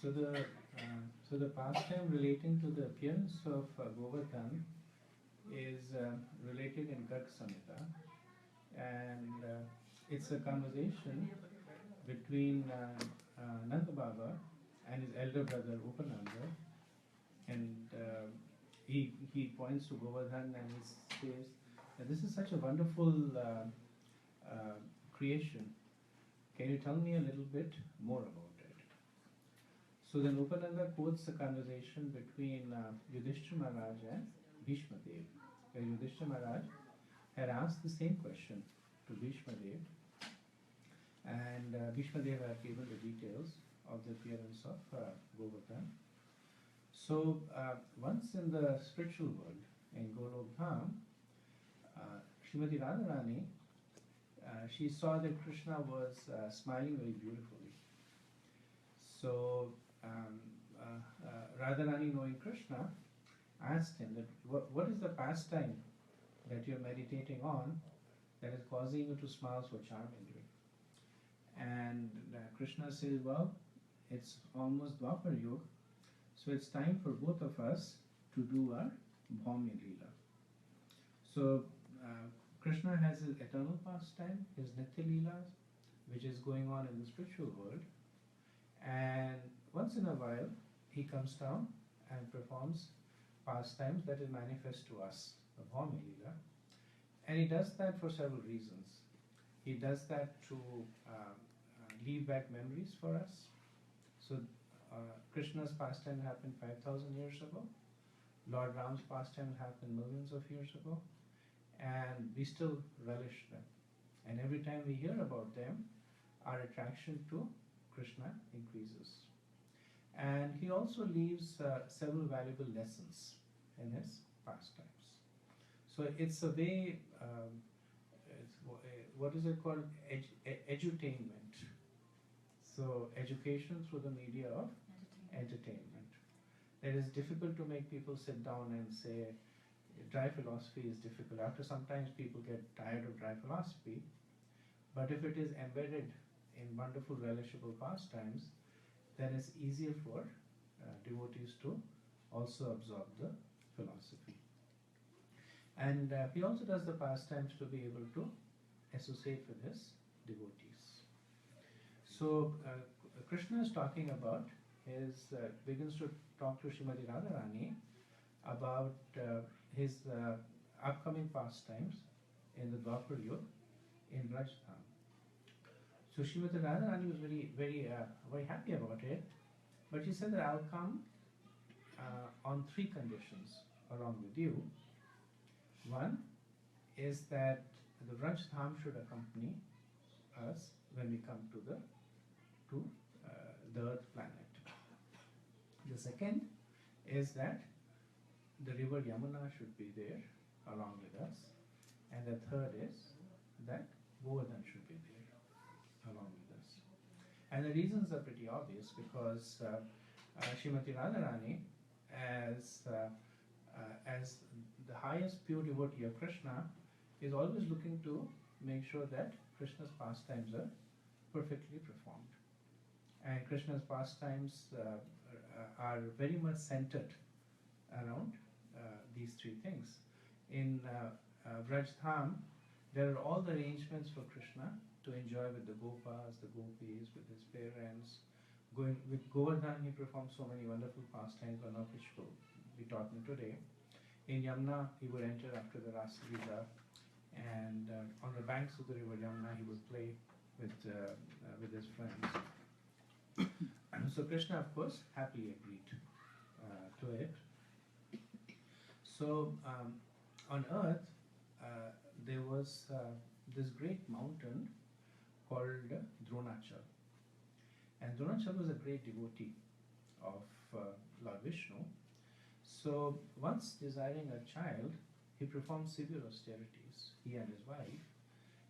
So the pastime relating to the appearance of Govardhan is related in Garg Samhita, and it's a conversation between Nanda Baba and his elder brother Upananda, and he points to Govardhan and he says that this is such a wonderful creation. Can you tell me a little bit more about it? So then Upananda quotes the conversation between Yudhishthira Maharaj and Bhishma Dev, where Yudhishthira Maharaj had asked the same question to Bhishma Dev, and Bhishma Dev had given the details of the appearance of Govardhan. So once in the spiritual world, in Golok Dham, Srimati Radharani, she saw that Krishna was smiling very beautifully. So Radharani, knowing Krishna, asked him that what is the pastime that you're meditating on that is causing you to smile so charmingly? And Krishna says, well, it's almost Dwapar Yuga, so it's time for both of us to do our Bhaumya Leela. So Krishna has his eternal pastime, his Nitya Leelas, which is going on in the spiritual world, and once in a while he comes down and performs pastimes that is manifest to us, the Bhaumya Leela, and he does that for several reasons. He does that to leave back memories for us. So Krishna's pastime happened 5,000 years ago. Lord Ram's pastime happened millions of years ago, and we still relish them. And every time we hear about them, our attraction to Krishna increases. And he also leaves several valuable lessons in his pastimes. So it's a way, what is it called? Edutainment. So education through the media of entertainment. It is difficult to make people sit down and say, dry philosophy is difficult. After sometimes people get tired of dry philosophy, but if it is embedded in wonderful relishable pastimes, then it's easier for devotees to also absorb the philosophy. And he also does the pastimes to be able to associate with his devotees. So Krishna is talking about begins to talk to Srimati Radharani about his upcoming pastimes in the Dwapar Yuga in Rajasthan. So Srimati Radharani was very happy about it, but she said that I'll come on three conditions along with you. One is that the Rajasthan should accompany us when we come to the Earth planet. The second is that the river Yamuna should be there along with us, and the third is that Govardhan should be there along with us. And the reasons are pretty obvious, because Srimati Radharani, as the highest pure devotee of Krishna, is always looking to make sure that Krishna's pastimes are perfectly performed. And Krishna's pastimes are very much centered around these three things. In Vraj-dham, there are all the arrangements for Krishna to enjoy with the Gopas, the Gopis, with his parents. With Govardhan, he performs so many wonderful pastimes, one of which will be taught in today. In Yamuna, he would enter after the Rasa Leela, and on the banks of the river Yamuna, he would play with his friends. So Krishna, of course, happily agreed to it. So on earth, there was this great mountain called Dronachal. And Dronachal was a great devotee of Lord Vishnu. So once desiring a child, he performed severe austerities, he and his wife,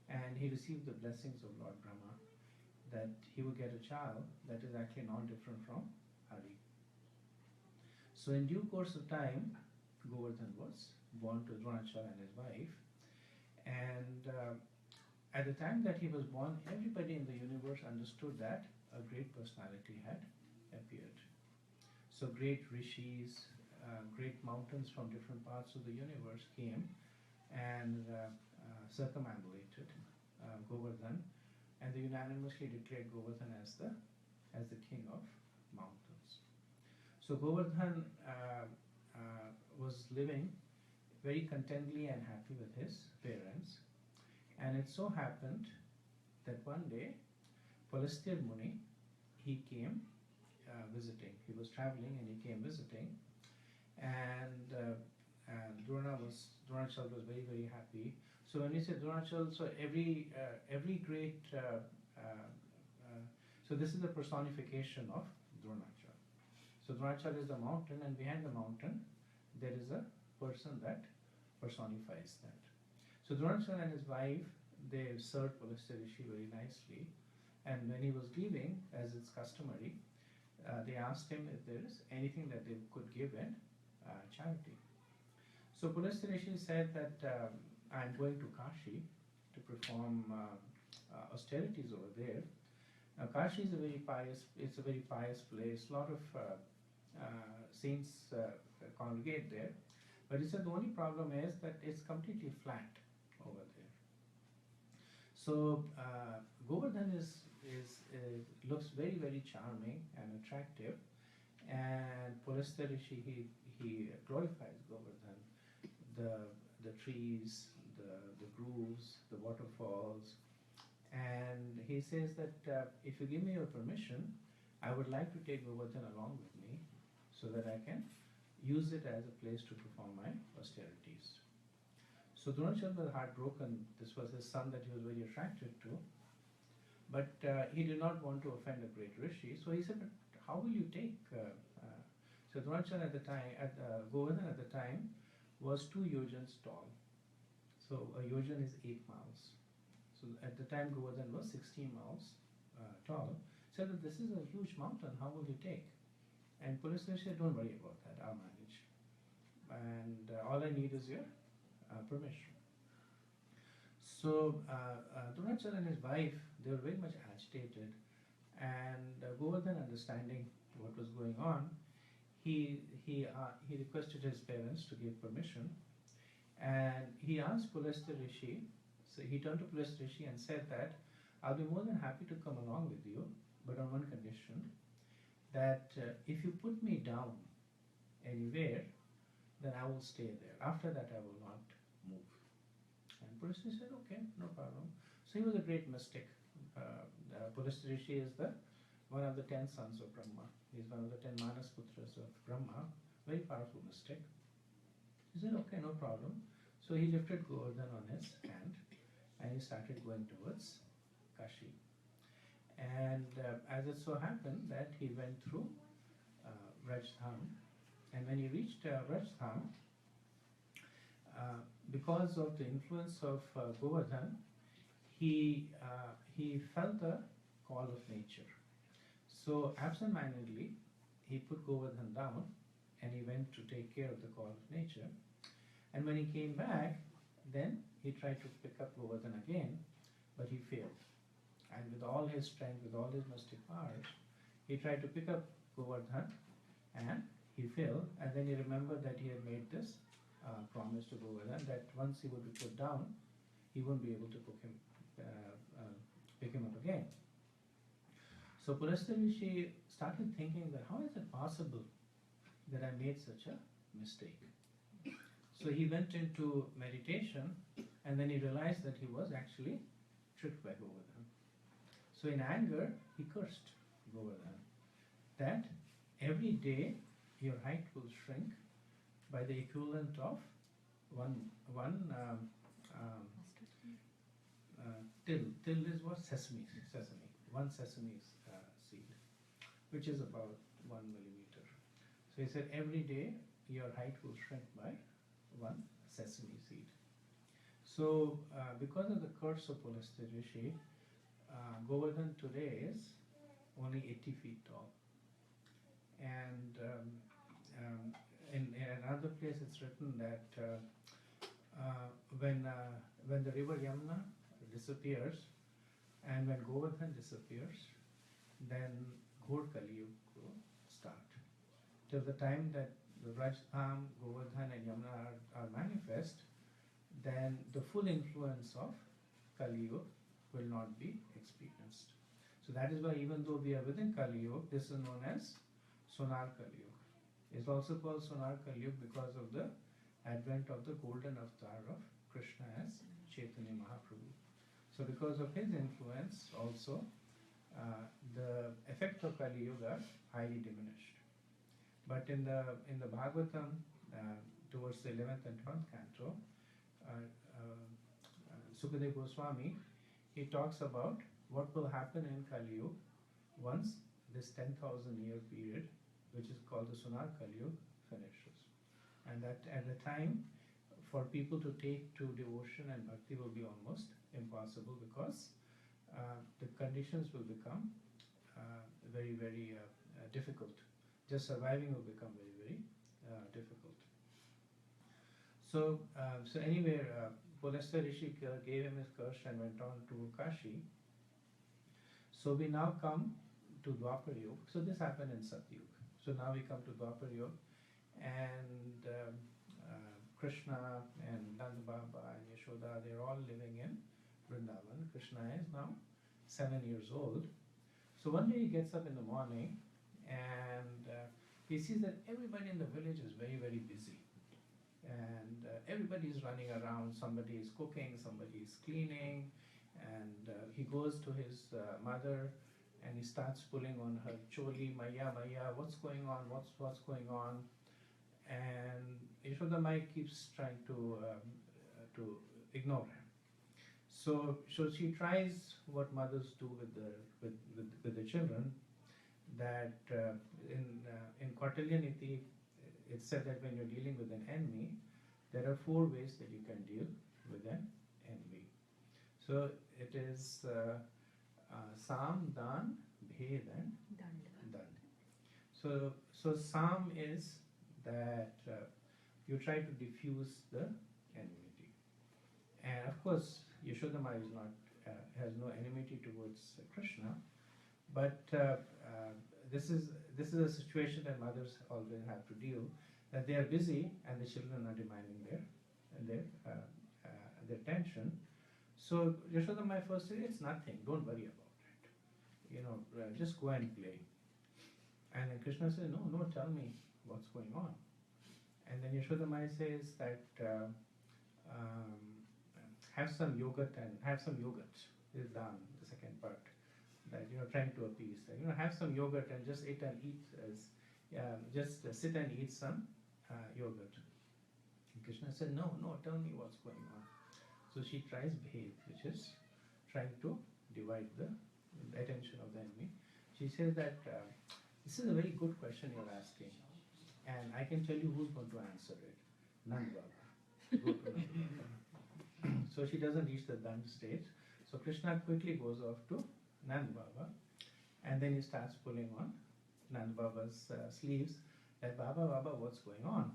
and he received the blessings of Lord Brahma that he would get a child that is actually not different from Hari. So in due course of time, Govardhan was born to Dronachal and his wife, and at the time that he was born, everybody in the universe understood that a great personality had appeared. So great rishis, great mountains from different parts of the universe came and circumambulated Govardhan, and they unanimously declared Govardhan as the king of mountains. So Govardhan was living very contentedly and happy with his parents, and it so happened that one day Pulasthya Muni, he came visiting. He was traveling and he came visiting, and Dronachal was very, very happy. So when we say Dronachal, so every great so this is the personification of Dronachal. So Dronachal is the mountain, and behind the mountain there is a person that personifies that. So Dronachal and his wife, they served Pulasthya Rishi very nicely, and when he was leaving, as is customary, they asked him if there is anything that they could give in charity. So Pulasthya Rishi said that I'm going to Kashi to perform austerities over there. Now Kashi is a very pious place. A lot of saints congregate there. But he said the only problem is that it's completely flat over there. So Govardhan looks very, very charming and attractive, and Pulasthya Rishi, he glorifies Govardhan, the trees, the groves, the waterfalls, and he says that if you give me your permission, I would like to take Govardhan along with me so that I can use it as a place to perform my austerities. So Dronachal was heartbroken. This was his son that he was very attracted to, but he did not want to offend a great rishi. So he said, "But how will you take?" So Dronachal at the time, Govardhan at the time, was 2 yojans tall. So a yojan is 8 miles. So at the time Govardhan was 16 miles tall. He said that this is a huge mountain. How will you take? And Pulasthya said, "Don't worry about that. I'll manage. And all I need is your permission." So Dronachal and his wife, they were very much agitated, and Govardhan, understanding what was going on, he requested his parents to give permission, and he asked Pulasthya Rishi. So he turned to Pulasthya Rishi and said that I'll be more than happy to come along with you, but on one condition, that if you put me down anywhere, then I will stay there. After that, I will not move. And Pulasthya said, "Okay, no problem." So he was a great mystic. Pulasthya Rishi is one of the 10 sons of Brahma. He is one of the 10 Manas Putras of Brahma, very powerful mystic. He said, "Okay, no problem." So he lifted Govardhan on his hand and he started going towards Kashi. And as it so happened that he went through Rajdhan, and when he reached Rajdhan, because of the influence of Govardhan, he felt a call of nature. So absent-mindedly, he put Govardhan down and he went to take care of the call of nature. And when he came back, then he tried to pick up Govardhan again, but he failed. And with all his strength, with all his mystic powers, he tried to pick up Govardhan and he failed. And then he remembered that he had made this promise to Govardhan that once he would be put down, he won't be able to pick him up again. So Pulasthya Rishi started thinking that how is it possible that I made such a mistake? So he went into meditation, and then he realized that he was actually tricked by Govardhan. So in anger, he cursed Govardhan that every day your height will shrink by the equivalent of one till. Till is what? Sesame. One sesame seed, which is about 1 millimeter. So he said every day your height will shrink by 1 sesame seed. So because of the curse of Pulasthya Rishi, Govardhan today is only 80 feet tall. And in another place it's written that when the river Yamuna disappears and when Govardhan disappears, then Ghor Kali Yuga start. Till the time that the Rajtham, Govardhan and Yamuna are manifest, then the full influence of Kali Yuga will not be experienced. So that is why even though we are within Kali Yuga, this is known as Sonar Kali Yuga. It's also called Sonar Kali Yuga because of the advent of the golden avatar of Krishna as Chaitanya Mahaprabhu. So because of his influence also, the effect of Kali Yuga are highly diminished. But in the Bhagavatam, towards the 11th and 12th canto, Sukadeva Goswami, he talks about what will happen in Kali Yuga once this 10,000 year period, which is called the Sonar Kali Yuga, finishes. And that at the time, for people to take to devotion and bhakti will be almost impossible because the conditions will become very, very difficult. Just surviving will become very, very difficult. So, anyway, Pulastya Rishi gave him his curse and went on to Kashi. So we now come to Dwapar Yuga. So this happened in Satyuga. So now we come to Dwapar Yuga, and Krishna and Nanda Baba and Yashoda, they're all living in Vrindavan. Krishna is now 7 years old. So one day he gets up in the morning and he sees that everybody in the village is very, very busy. And everybody is running around. Somebody is cooking, somebody is cleaning. And he goes to his mother and he starts pulling on her choli, Maya, Maya, what's going on, what's going on? And Yashoda Mai keeps trying to ignore him. So she tries what mothers do with the children. That in Kautilya Niti, it's said that when you're dealing with an enemy, there are 4 ways that you can deal with an enemy. So it is Sam, Dan, Bhed and Dand. So Sam is that you try to diffuse the enmity. And of course, Yashodama is not, has no enmity towards Krishna, but this is a situation that mothers always have to deal, that they are busy and the children are demanding their attention. So Yashodama first said, it's nothing, don't worry about it. Just go and play. And then Krishna says, no, tell me what's going on. And then Yashodama says that have some yogurt is done, the second part. That trying to appease. Have some yogurt and just sit and eat some yogurt. And Krishna said, no, tell me what's going on. So she tries Bhed, which is trying to divide the attention of the enemy. She says that this is a very good question you're asking, and I can tell you who's going to answer it. Nand Baba. Go to Nand Baba. So she doesn't reach the Dand stage. So Krishna quickly goes off to Nand Baba, and then he starts pulling on Nand Baba's sleeves, that Baba, what's going on?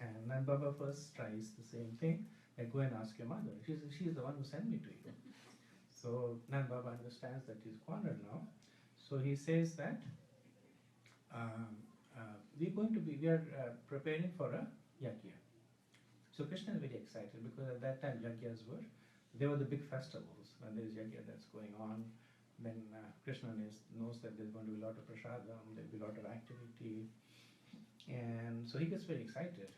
And Nand Baba first tries the same thing, like go and ask your mother. She's the one who sent me to you. So Nand Baba understands that he's cornered now. So he says that we are preparing for a yajna. So Krishna is very excited because at that time yajnas were the big festivals. When there is yajna that's going on, then Krishna knows that there's going to be a lot of prasadam, there'll be a lot of activity. And so he gets very excited.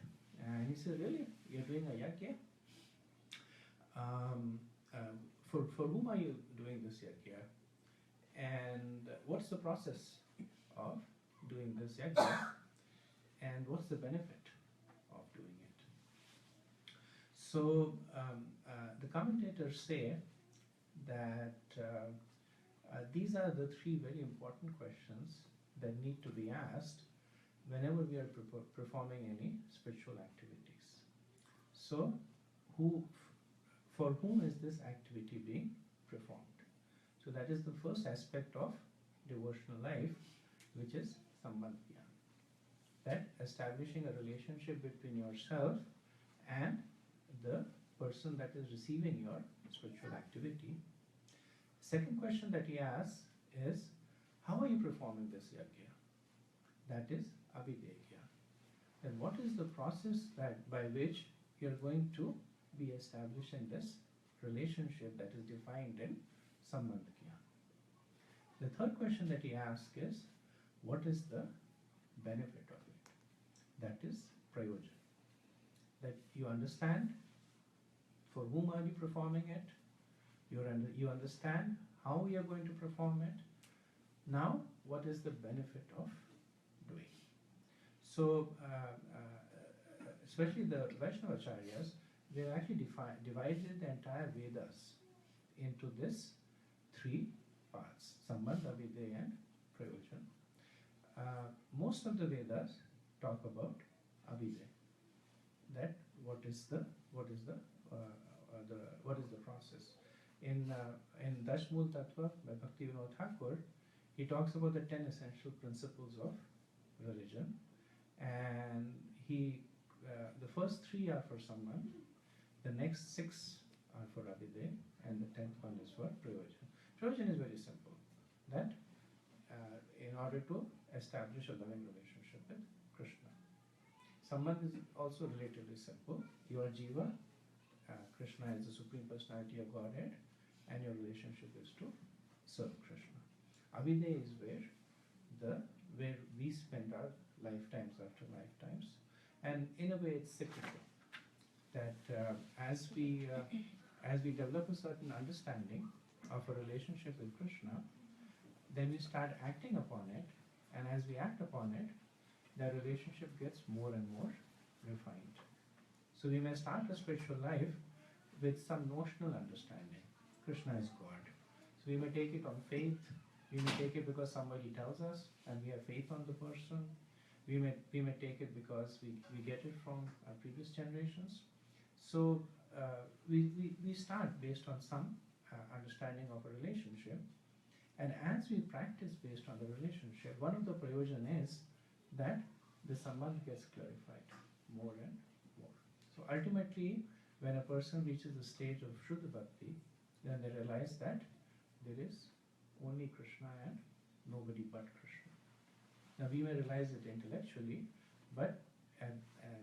And he says, really? You're doing a yajna? For whom are you doing this yajna? And what's the process of doing this yajna? And what's the benefit of doing it? So the commentators say that these are the 3 very important questions that need to be asked whenever we are performing any spiritual activities. So, for whom is this activity being performed? So that is the first aspect of devotional life, which is sambandhya. That establishing a relationship between yourself and the person that is receiving your spiritual activity. Second question that he asks is, how are you performing this yajna? that is abhideya. Then what is the process by which you're going to be establishing this relationship that is defined in sambandhya? The third question that he asks is, what is the benefit of it? That is prayojan. That you understand for whom are you performing it, you understand how you are going to perform it. Now, what is the benefit of doing? So, especially the Vaishnavacharyas, they actually divided the entire Vedas into this three parts: Sambandha, Abhideya, and Prayojan. Most of the Vedas talk about Abhideya. That what is the process? In Dashmul Tattva by Bhaktivinoda Thakur, he talks about the 10 essential principles of religion, and the first 3 are for Samman, the next 6 are for Abhideya, and the 10th one is for Prayojan. Prayojan is very simple. That in order to establish a loving relationship with Krishna. Samman is also relatively simple. You are Jiva, Krishna is the Supreme Personality of Godhead, and your relationship is to serve Krishna. Abhideya is where we spend our lifetimes after lifetimes, and in a way it's cyclical. That as we develop a certain understanding of a relationship with Krishna, then we start acting upon it, and as we act upon it, the relationship gets more and more refined. So we may start a spiritual life with some notional understanding. Krishna is God. So we may take it on faith. We may take it because somebody tells us and we have faith on the person. We may take it because we get it from our previous generations. So we start based on some understanding of a relationship. And as we practice based on the relationship, one of the prayojan is that the sambandh gets clarified more and more. So ultimately, when a person reaches the stage of Shuddha Bhakti, then they realize that there is only Krishna and nobody but Krishna. Now we may realize it intellectually, but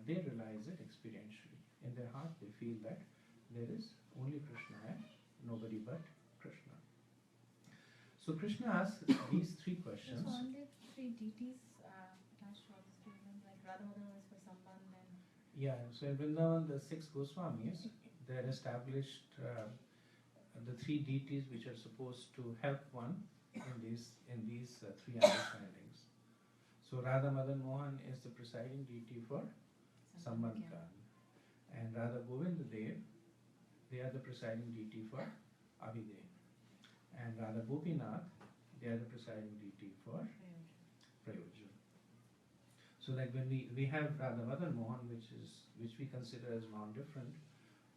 they realize it experientially. In their heart they feel that there is only Krishna and nobody but Krishna. So Krishna asks these 3 questions. So only 3 deities attached to all the statements, like Radha Madhava is for Sambandh and... Yeah, so in Vrindavan the 6 Goswamis, they are established the 3 deities which are supposed to help one in these 3 understandings. So Radha Madan Mohan is the presiding deity for Sambandha, and Radha Govinda Dev, they are the presiding deity for Abhideya, and Radha Gopinath, they are the presiding deity for Prayojan. So like when we have Radha Madan Mohan, which we consider as non-different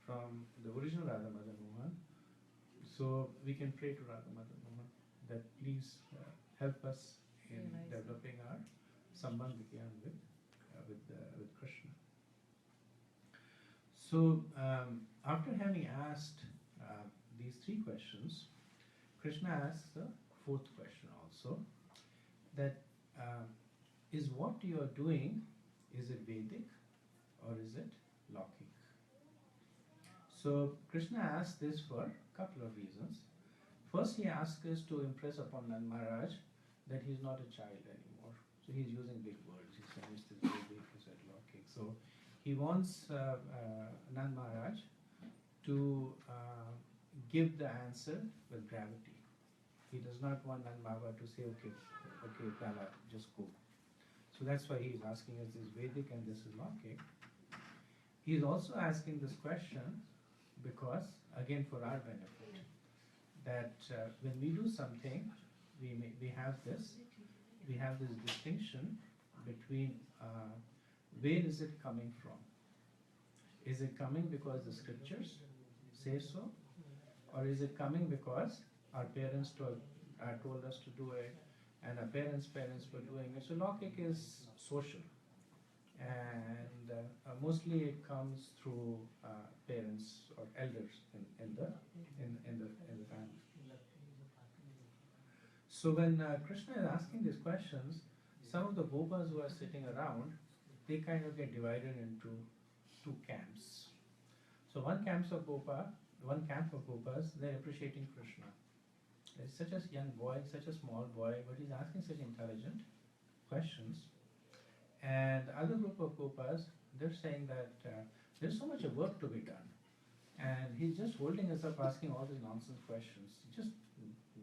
from the original Radha Madan Mohan, so we can pray to Radha Madan Mohan that please help us in developing our sambandh vigyan with Krishna. So after having asked these 3 questions, Krishna asks the 4th question also, that is what you are doing, is it Vedic or is it Laukic? So Krishna asks this for a couple of reasons. First, he asks us to impress upon Nand Maharaj that he is not a child anymore. So he's using big words. He's saying this is Vedic, he said Laukic. So he wants Nand Maharaj to give the answer with gravity. He does not want Nand Maharaj to say, okay, Lala, just go. So that's why he's asking us this Vedic and this is Laukic. He's also asking this question because, again, for our benefit, that when we do something, we have this distinction between where is it coming from? Is it coming because the scriptures say so, or is it coming because our parents told us to do it, and our parents' parents were doing it? So Laukic is social, and mostly it comes through parents or elders in the family. So when Krishna is asking these questions, some of the gopas who are sitting around, they kind of get divided into two camps. So one camp of gopas, they're appreciating Krishna. He's such a young boy, such a small boy, but he's asking such intelligent questions. And the other group of gopas, they're saying that there's so much work to be done, and he's just holding us up, asking all these nonsense questions.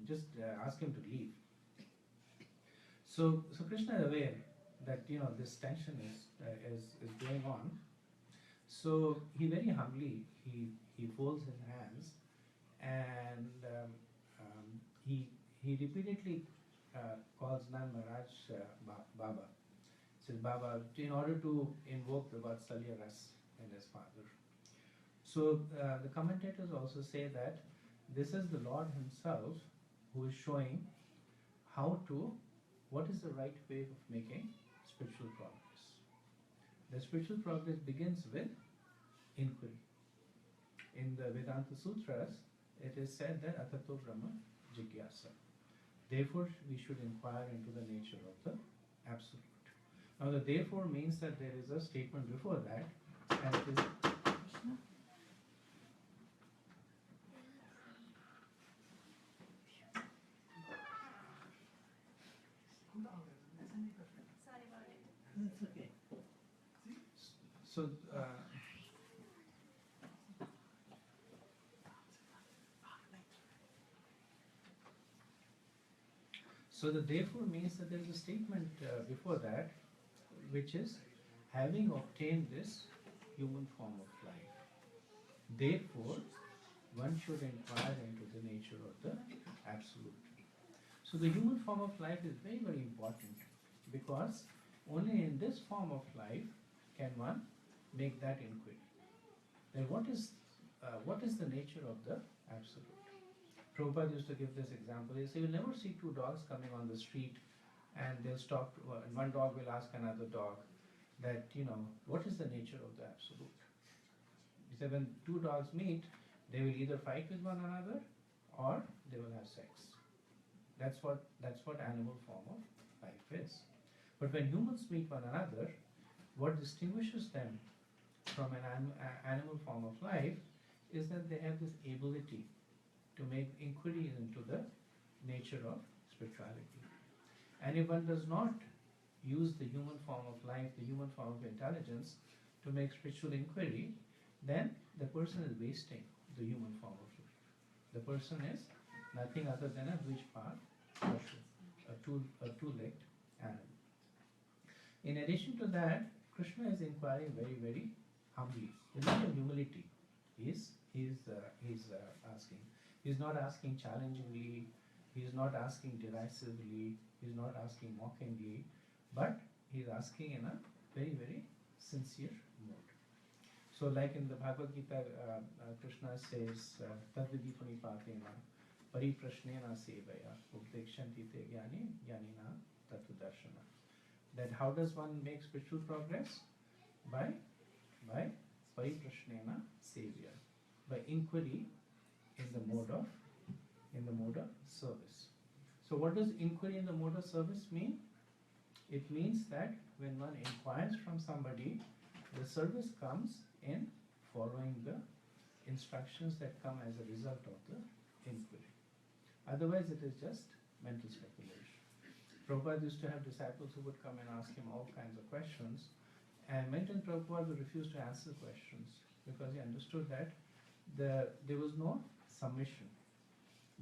Just ask him to leave. So Krishna is aware that this tension is going on. So he very humbly he folds his hands, and he repeatedly calls Nand Maharaj Baba. Says Baba, in order to invoke the Vatsalya Ras in his father. So the commentators also say that this is the Lord himself who is showing what is the right way of making spiritual progress. The spiritual progress begins with inquiry. In the Vedanta Sutras, it is said that Atato Brahma Jigyasa. Therefore, we should inquire into the nature of the Absolute. Now, the therefore means that there is a statement before that, and it is Sorry about it. That's okay. so. So the therefore means that there is a statement before that, which is having obtained this human form of life. Therefore, one should inquire into the nature of the Absolute. So the human form of life is very, very important, because only in this form of life can one make that inquiry. Then what is the nature of the Absolute? Prabhupada used to give this example. He said, you'll never see two dogs coming on the street and they'll stop, and one dog will ask another dog that, what is the nature of the Absolute? He said, when two dogs meet, they will either fight with one another or they will have sex. That's what animal form of life is. But when humans meet one another, what distinguishes them from an animal form of life is that they have this ability to make inquiries into the nature of spirituality. And if one does not use the human form of life, the human form of intelligence to make spiritual inquiry, then the person is wasting the human form of life. The person is nothing other than a Dvijpad Pashu, a two-legged animal. In addition to that, Krishna is inquiring very, very humbly. There's not a humility. He's asking. He's not asking challengingly. He's not asking derisively. He's not asking mockingly. But he's asking in a very, very sincere mode. So, like in the Bhagavad Gita, Krishna says, Tadvidi Pranipatena Pariprashnena Sevaya Updekshanti Te Gyani Gyanina Tattva Darshana. That how does one make spiritual progress? By Pariprashnena Sevaya. By inquiry in the mode of service. So what does inquiry in the mode of service mean? It means that when one inquires from somebody, the service comes in following the instructions that come as a result of the inquiry. Otherwise it is just mental speculation. Prabhupada used to have disciples who would come and ask him all kinds of questions, and many times Prabhupada would refuse to answer questions because he understood that there was no submission.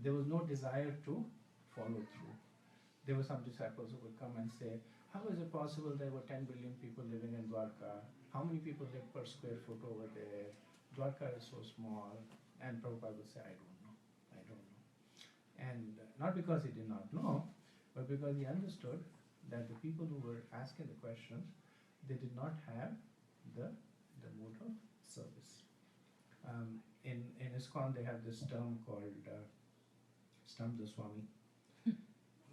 There was no desire to follow through. There were some disciples who would come and say, how is it possible there were 10 billion people living in Dwarka? How many people live per square foot over there? Dwarka is so small. And Prabhupada would say, I don't know. And not because he did not know, but because he understood that the people who were asking the questions, they did not have the mode of service. In ISKCON they have this term called Stump the Swami.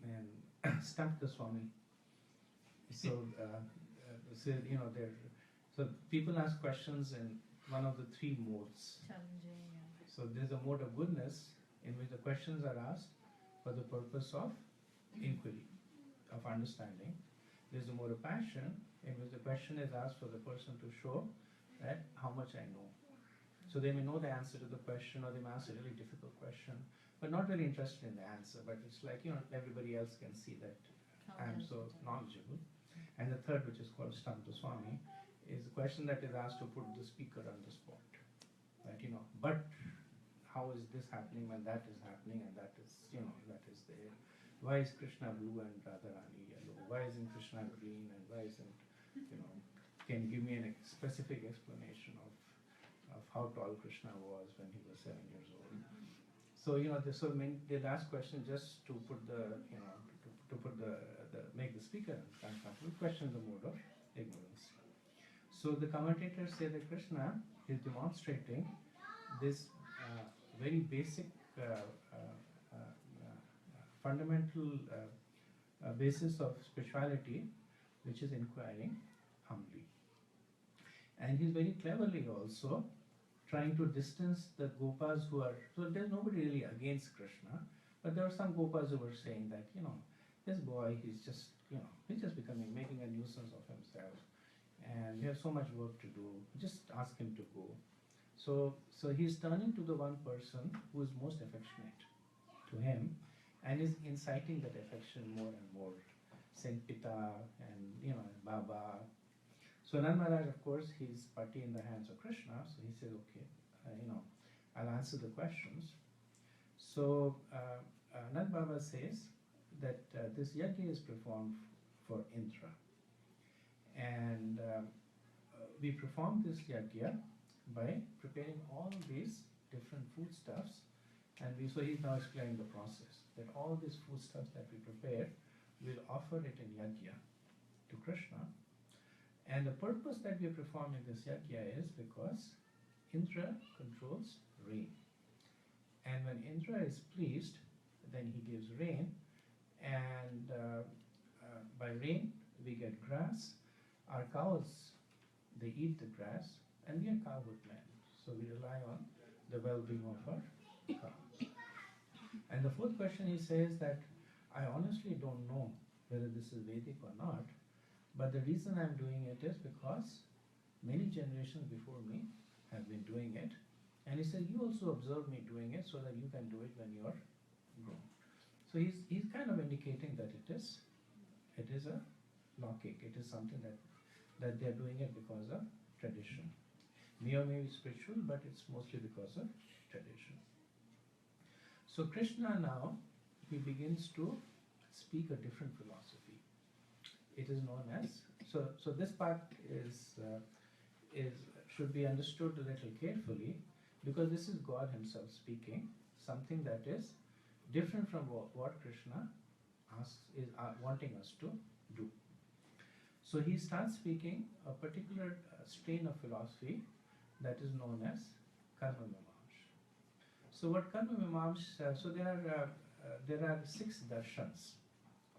And Stump the Swami. So, so people ask questions in one of the three modes. Challenging, yeah. So there's a mode of goodness in which the questions are asked for the purpose of inquiry, of understanding. There's a mode of passion in which the question is asked for the person to show that how much I know. So they may know the answer to the question, or they may ask a really difficult question, but not really interested in the answer. But it's like, everybody else can see that I'm so knowledgeable. And the third, which is called Stampa Swami, is a question that is asked to put the speaker on the spot. Right, but how is this happening when that is happening, and that is, that is there. Why is Krishna blue and Radharani yellow? Why isn't Krishna green, and why isn't, can you give me a specific explanation of how tall Krishna was when he was 7 years old? So, they'll ask questions just to put the, to put the make the speaker uncomfortable, question the mode of ignorance. So the commentators say that Krishna is demonstrating this very basic fundamental basis of spirituality, which is inquiring humbly. And he's very cleverly also trying to distance the gopas who are, so there's nobody really against Krishna, but there are some gopas who were saying that, this boy, he's just making a nuisance of himself, and we have so much work to do, just ask him to go. So he's turning to the one person who is most affectionate to him, and is inciting that affection more and more, saying Pita and Baba. So Nand Maharaj, of course, he's party in the hands of Krishna, so he says, okay, I'll answer the questions. So Nand Baba says that this yajna is performed for Indra, and we perform this yajna by preparing all these different foodstuffs, and so he's now explaining the process, that all these foodstuffs that we prepare, we'll offer it in yajna to Krishna. And the purpose that we are performing this yajna is because Indra controls rain. And when Indra is pleased, then he gives rain, and by rain we get grass. Our cows, they eat the grass, and we are cowherd men, so we rely on the well-being of our cow. And the fourth question, he says that I honestly don't know whether this is Vedic or not, but the reason I'm doing it is because many generations before me have been doing it. And he said, you also observe me doing it so that you can do it when you're grown. So he's kind of indicating that it is a lockic. It is something that they're doing it because of tradition. May or may be spiritual, but it's mostly because of tradition. So Krishna now, he begins to speak a different philosophy. It is known as, so this part is should be understood a little carefully, because this is God himself speaking, something that is different from what Krishna is wanting us to do. So he starts speaking a particular strain of philosophy that is known as Karma Mimamsha. So what Karma Mimamsha, so there are 6 darshans,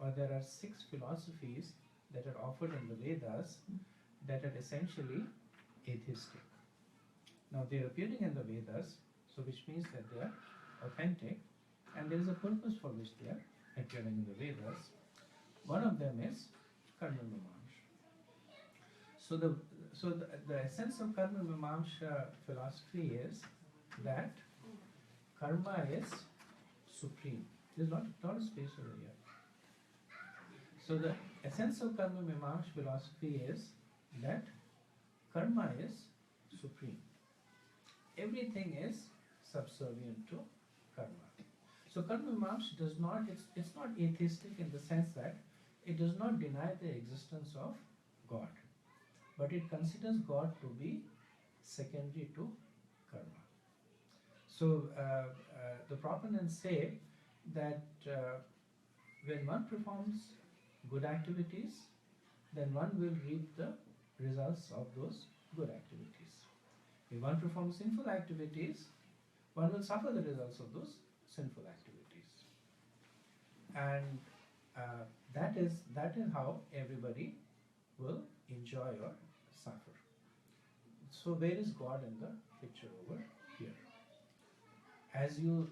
or there are 6 philosophies that are offered in the Vedas that are essentially atheistic. Now they are appearing in the Vedas, so which means that they are authentic, and there is a purpose for which they are appearing in the Vedas. One of them is Karma Mimamsha. So the essence of Karma Mimamsha philosophy is that karma is supreme. There's not a space over here. So the essence of Karma Mimamsha philosophy is that karma is supreme. Everything is subservient to karma. So Karma Mimamsha does not, it's not atheistic in the sense that it does not deny the existence of God, but it considers God to be secondary to karma. So the proponents say that when one performs good activities, then one will reap the results of those good activities. If one performs sinful activities, one will suffer the results of those sinful activities. And that is how everybody will enjoy or suffer. So where is God in the picture over here? As you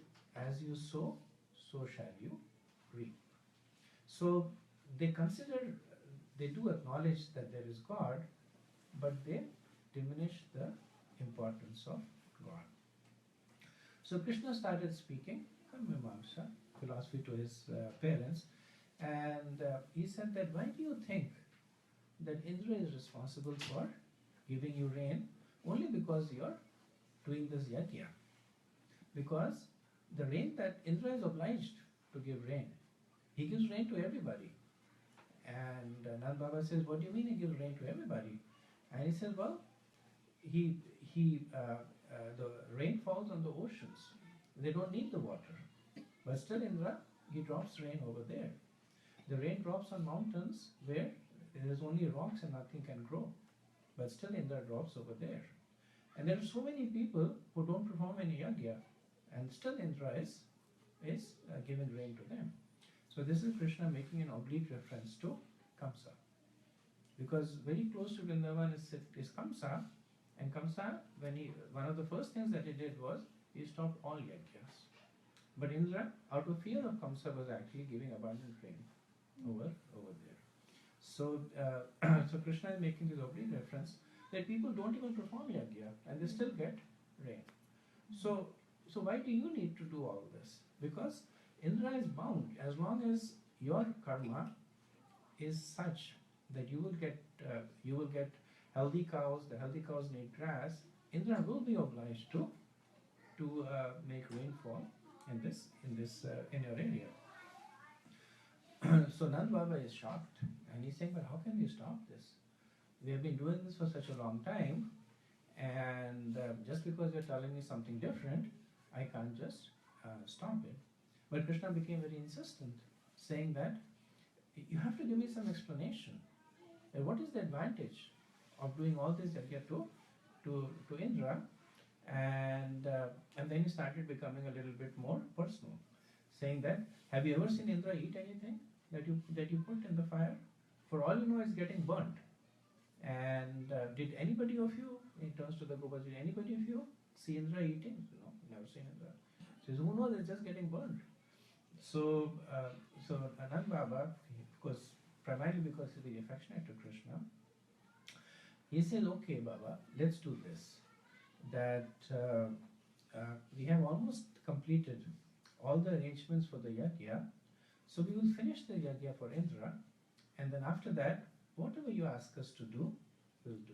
sow, so shall you reap. So they consider they do acknowledge that there is God, but they diminish the importance of God. So Krishna started speaking Mimamsa philosophy to his parents, and he said that why do you think that Indra is responsible for giving you rain only because you're doing this yajna? Because the rain that Indra is obliged to give rain, he gives rain to everybody. And Nand Baba says, what do you mean he gives rain to everybody? And he says, well, he the rain falls on the oceans. They don't need the water. But still Indra, he drops rain over there. The rain drops on mountains where there is only rocks and nothing can grow. But still Indra drops over there. And there are so many people who don't perform any yajna, and still Indra is giving rain to them. So this is Krishna making an oblique reference to Kamsa. Because very close to Vrindavan is Kamsa, and Kamsa, one of the first things that he did was he stopped all yajnas. But Indra, out of fear of Kamsa, was actually giving abundant rain over there. So, so Krishna is making this oblique reference that people don't even perform yajna and they still get rain. So why do you need to do all this? Because Indra is bound. As long as your karma is such that you will get healthy cows. The healthy cows need grass. Indra will be obliged to make rainfall in your area. So Nand Baba is shocked and he's saying, but how can we stop this? We have been doing this for such a long time, and just because you're telling me something different, I can't just stop it. But Krishna became very insistent, saying that you have to give me some explanation. What is the advantage of doing all this yajna to Indra? And then he started becoming a little bit more personal, saying that, have you ever seen Indra eat anything that you put in the fire? For all you know, it's getting burnt. And did anybody of you, in terms to the Gopas, did anybody of you see Indra eating? No, never seen Indra. Says, who knows, it's just getting burned. So Anand Baba, of course, primarily because he's very affectionate to Krishna, he said, okay Baba, let's do this. That we have almost completed all the arrangements for the yajna, so we will finish the yajna for Indra, and then after that, whatever you ask us to do, we'll do.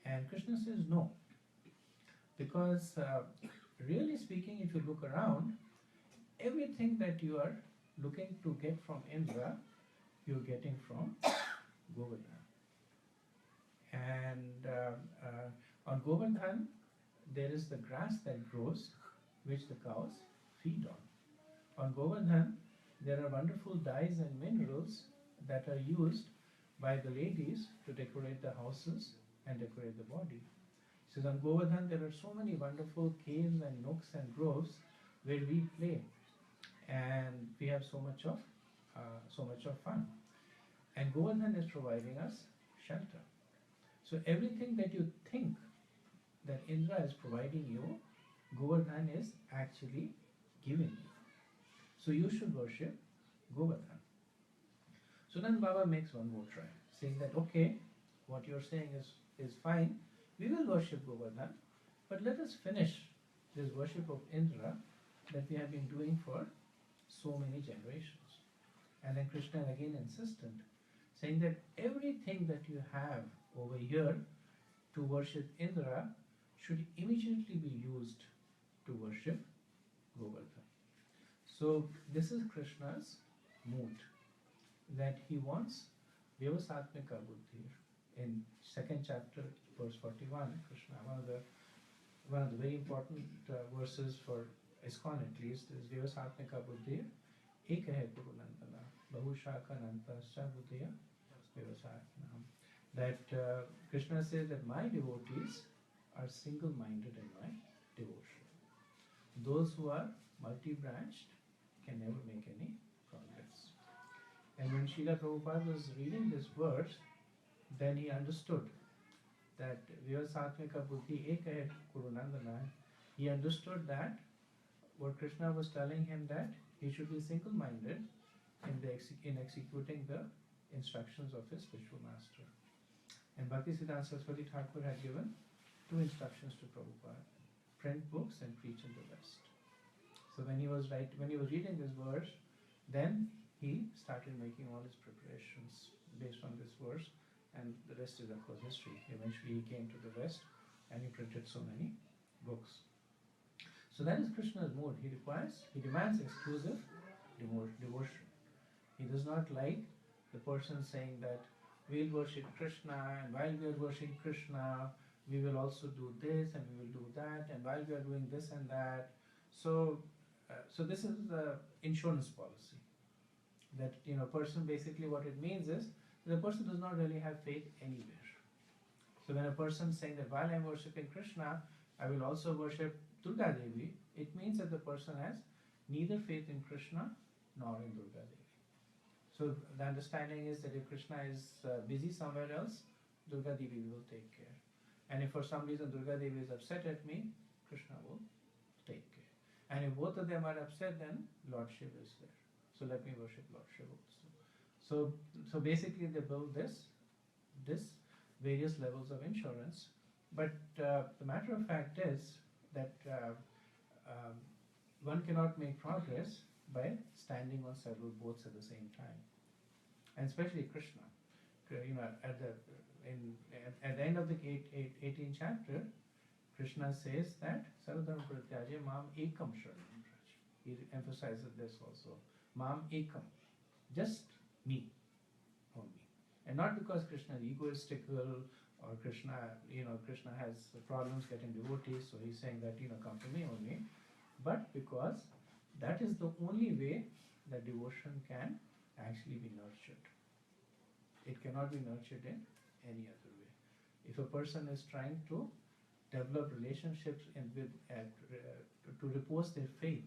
And Krishna says no, because really speaking, if you look around, everything that you are looking to get from Indra, you're getting from Govardhan. And on Govardhan, there is the grass that grows, which the cows feed on. On Govardhan, there are wonderful dyes and minerals that are used by the ladies to decorate the houses and decorate the body. He says on Govardhan there are so many wonderful caves and nooks and groves where we play, and we have so much of fun. And Govardhan is providing us shelter. So everything that you think that Indra is providing you, Govardhan is actually giving you. So you should worship Govardhan. So then Baba makes one more try, saying that, okay, what you're saying is fine, we will worship Govardhan, but let us finish this worship of Indra that we have been doing for so many generations. And then Krishna again insistent, saying that everything that you have over here to worship Indra should immediately be used to worship Govardhan. So this is Krishna's mood, that he wants Vyavasatmika Buddhi. In second chapter, verse 41, Krishna, one of the very important verses for ISKCON at least, is Vyavasatmika Buddhi Ekahe Guru Nandana Bahushaka Nantascha Buddhiya Vyavasatnam. That Krishna says that my devotees are single-minded in my devotion. Those who are multi-branched can never make any progress. And when Srila Prabhupada was reading this verse, then he understood that Vyavasatmika Buddhi Ekahe Kurunandana. He understood that what Krishna was telling him, that he should be single-minded in executing the instructions of his spiritual master. And Bhaktisiddhanta Saraswati Thakur had given 2 instructions to Prabhupada: print books and preach in the West. So when he was reading this verse, then he started making all his preparations based on this verse, and the rest is of course history. Eventually he came to the West and he printed so many books. So that is Krishna's mood. He demands exclusive devotion. He does not like the person saying that we'll worship Krishna, and while we are worshiping Krishna, we will also do this and we will do that, and while we are doing this and that. So this is the insurance policy. That person basically what it means is the person does not really have faith anywhere. So when a person is saying that while I am worshipping Krishna, I will also worship Durga Devi, it means that the person has neither faith in Krishna nor in Durga Devi. So the understanding is that if Krishna is busy somewhere else, Durga Devi will take care. And if for some reason Durga Devi is upset at me, Krishna will take care. And if both of them are upset, then Lord Shiva is there. So let me worship Lord Shiva also. So basically they build this various levels of insurance. But the matter of fact is that one cannot make progress by standing on several boats at the same time, and especially Krishna. At the end of the 18th chapter, Krishna says that Sarvadharma Parityaja Mam Ekam Sharanam Vraj. He emphasizes this also. Mam Ekam, just me, only, and not because Krishna is egoistical or Krishna has problems getting devotees, so he's saying that come to me only, but because that is the only way that devotion can actually be nurtured. It cannot be nurtured in any other way. If a person is trying to develop relationships to repose their faith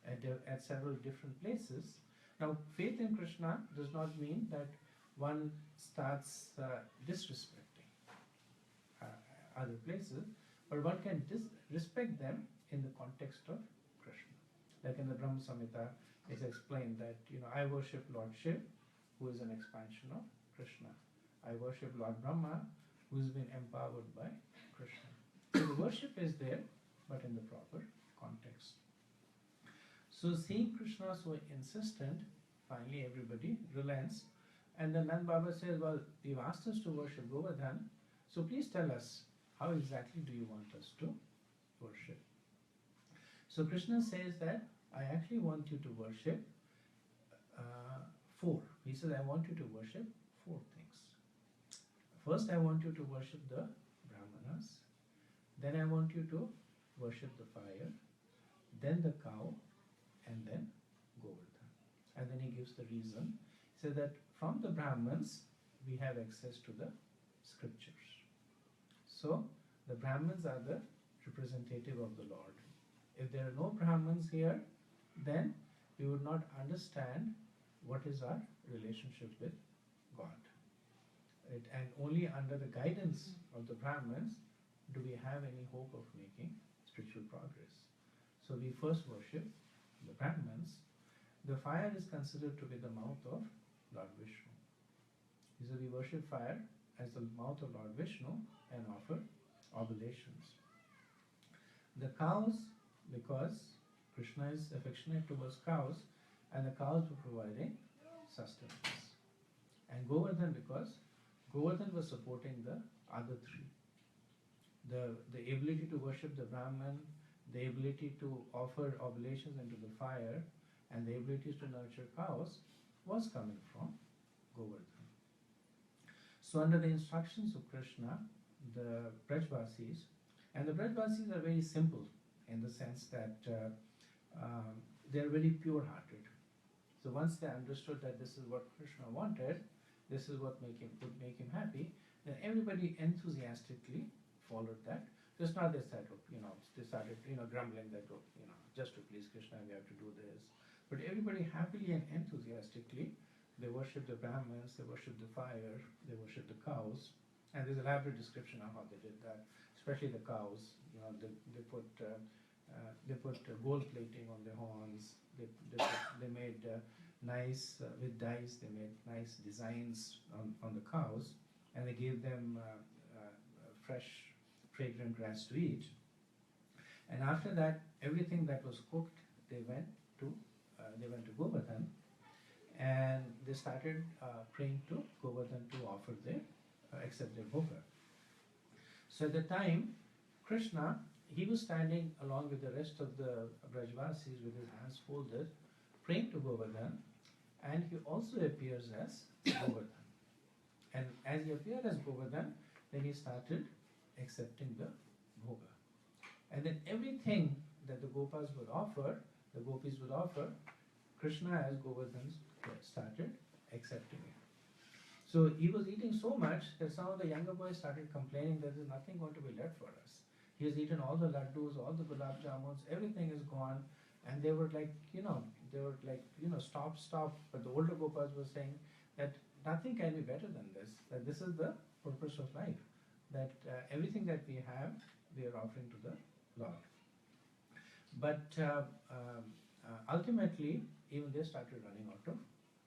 at several different places. Now, faith in Krishna does not mean that one starts disrespecting other places, but one can respect them in the context of Krishna. Like in the Brahma Samhita, it's explained that I worship Lord Shiv, who is an expansion of Krishna. I worship Lord Brahma, who has been empowered by Krishna. So the worship is there, but in the proper context. So seeing Krishna so insistent, finally everybody relents, and then Nand Baba says, well, you've asked us to worship Govardhan, so please tell us, how exactly do you want us to worship? So Krishna says that I actually want you to worship 4. He says, I want you to worship 4 things. First, I want you to worship the Brahmanas. Then I want you to worship the fire, then the cow, and then Govardhan. And then he gives the reason. He says that from the Brahmans, we have access to the scriptures. So, the Brahmans are the representative of the Lord. If there are no Brahmans here, then we would not understand what is our relationship with God. Right? And only under the guidance of the Brahmins do we have any hope of making spiritual progress. So we first worship the Brahmins. The fire is considered to be the mouth of Lord Vishnu. So we worship fire as the mouth of Lord Vishnu and offer oblations. The cows, because Krishna is affectionate towards cows, and the cows were providing sustenance. And Govardhan, because Govardhan was supporting the other 3. The ability to worship the Brahman, the ability to offer oblations into the fire, and the ability to nurture cows was coming from Govardhan. So under the instructions of Krishna, the Brajvasis, and the Brajvasis are very simple in the sense that they are very pure-hearted. So once they understood that this is what Krishna wanted, this is what would make him happy, then everybody enthusiastically followed that. Just not they started grumbling that, just to please Krishna we have to do this. But everybody happily and enthusiastically, they worship the Brahmins, they worship the fire, they worship the cows, and there's an elaborate description of how they did that. Especially the cows, they put gold plating on their horns. They made nice with dyes. They made nice designs on the cows, and they gave them fresh, fragrant grass to eat. And after that, everything that was cooked, they went to Govardhan, and they started praying to Govardhan to offer their accept their bhoga. So at the time, Krishna, he was standing along with the rest of the Brajvasis with his hands folded, praying to Govardhan, and he also appears as Govardhan. And as he appeared as Govardhan, then he started accepting the bhoga. And then everything that the Gopas would offer, the Gopis would offer, Krishna as Govardhan started accepting it. So he was eating so much that some of the younger boys started complaining that there's nothing going to be left for us. He has eaten all the laddus, all the gulab jamuns, everything is gone. And they were like, stop, stop. But the older Gopas were saying that nothing can be better than this, that this is the purpose of life, that everything that we have, we are offering to the Lord. But ultimately, even they started running out of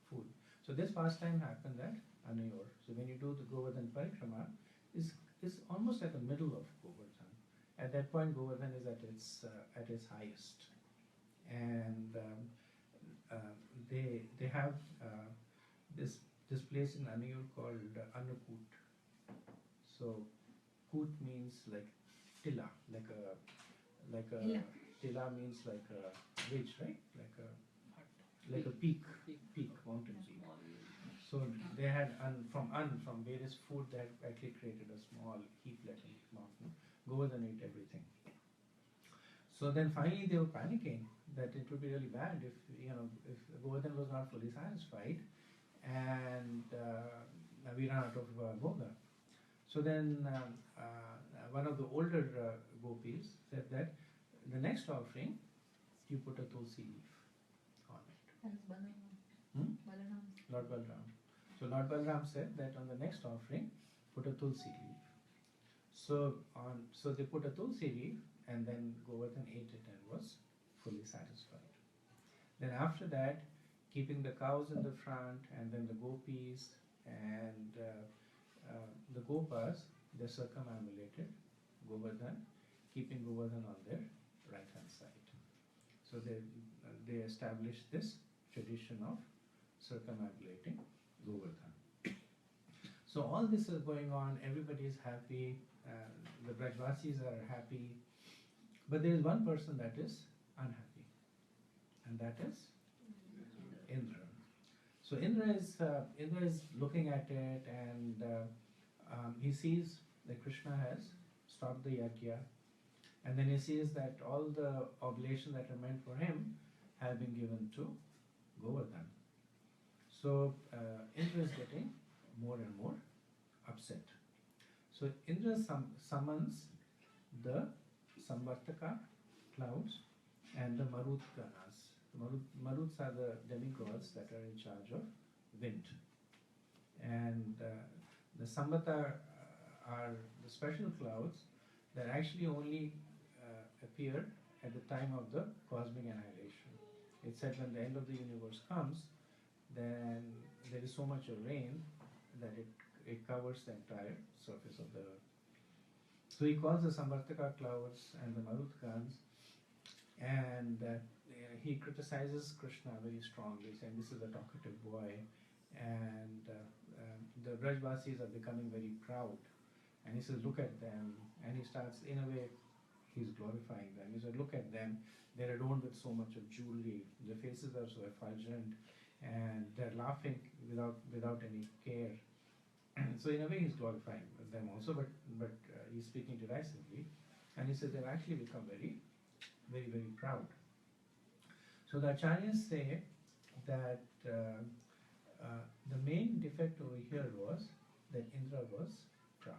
food. So this pastime happened at Anayor. So when you do the Govardhan Parikrama, is almost at the middle of Govardhan. At that point, Govardhan is at its highest, and they have this place in Anayor called Annakut. So Kut means like tilla, like a Tilla. tilla means like a ridge, right? Like a peak, mountain peak. So they had from various food they had actually created a small heaplet mountain. Govardhan ate everything. So then finally they were panicking that it would be really bad if Govardhan was not fully satisfied, and we ran out of bhoga. So then one of the older gopis said that the next offering you put a tulsi leaf on it. That is Balaram. Hmm? Balaram. Lord Balram. So Lord Balram said that on the next offering, put a tulsi leaf. So they put a tulsi leaf, and then Govardhan ate it and was fully satisfied. Then after that, keeping the cows in the front, and then the gopis and the gopas, they circumambulated Govardhan, keeping Govardhan on their right hand side. So they established this tradition of circumambulating Govardhan. So all this is going on, everybody is happy, the Brajvasis are happy, but there is one person that is unhappy, and that is Indra. So Indra is looking at it, and he sees that Krishna has stopped the yajna, and then he sees that all the oblations that are meant for him have been given to Govardhan. So Indra is getting more and more upset. So Indra summons the Samvartaka clouds and the Marutganas. Maruts are the demigods that are in charge of wind. And the Samvata are the special clouds that actually only appear at the time of the cosmic annihilation. It's said when the end of the universe comes, then there is so much of rain that it covers the entire surface of the earth. So he calls the Samvartaka clouds and the Marutkans, and he criticizes Krishna very strongly, saying this is a talkative boy, and the Brajvasis are becoming very proud. And he says, look at them, and he starts, in a way, he's glorifying them. He said, look at them, they're adorned with so much of jewelry, their faces are so effulgent, and they're laughing without any care. So in a way he's glorifying them also, but he's speaking derisively, and he says they've actually become very, very, very proud. So the acharyas say that the main defect over here was that Indra was proud.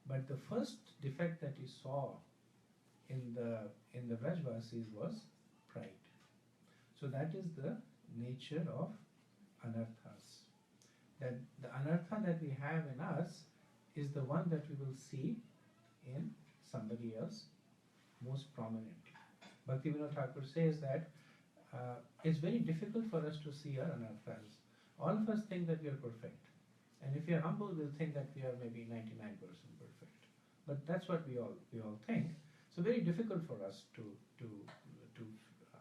But the first defect that he saw in the Brajvasis was pride. So that is the nature of anarthas. That the anartha that we have in us is the one that we will see in somebody else most prominently. Bhaktivinoda Thakur says that it's very difficult for us to see our anarthas. All of us think that we are perfect. And if we are humble, we'll think that we are maybe 99% perfect. But that's what we all think. So very difficult for us to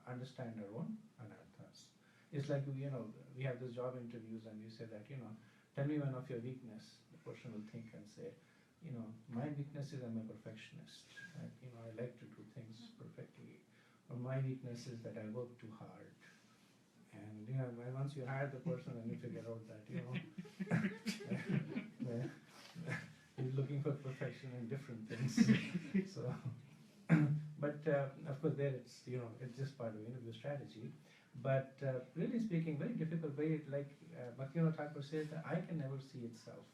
understand our own anarthas. It's like we have this job interviews and you say that tell me one of your weakness. The person will think and say, my weakness is I'm a perfectionist. I like to do things perfectly. Or my weakness is that I work too hard. And once you hire the person and you figure out that he's looking for perfection in different things. So, but of course, there it's just part of interview strategy. But really speaking, very difficult. Very like Bhaktivinoda Thakur says that I can never see itself.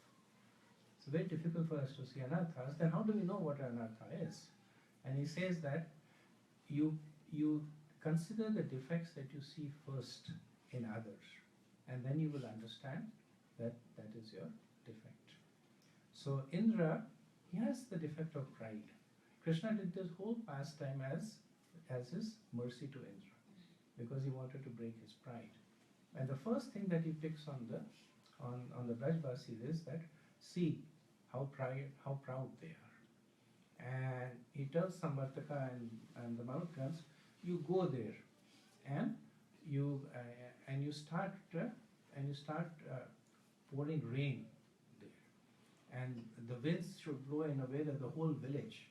It's very difficult for us to see anarthas. Then how do we know what an anartha is? And he says that you consider the defects that you see first in others, and then you will understand that that is your defect. So Indra, he has the defect of pride. Krishna did this whole pastime as his mercy to Indra, because he wanted to break his pride. And the first thing that he picks on the Brajvasis is that, see how proud they are. And he tells Samvartaka and the Marutkans, you go there and you start pouring rain there, and the winds should blow in a way that the whole village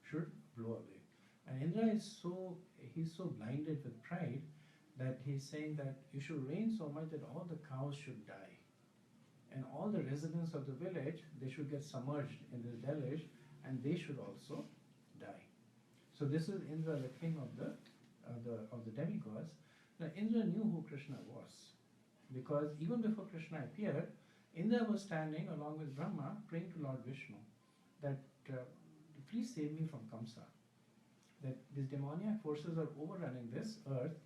should blow away. And Indra is so blinded with pride that he's saying that you should rain so much that all the cows should die, and all the residents of the village, they should get submerged in this deluge, and they should also die. So this is Indra, the king of the demigods. Now Indra knew who Krishna was, because even before Krishna appeared, Indra was standing along with Brahma praying to Lord Vishnu that please save me from Kamsa. That these demoniac forces are overrunning this earth,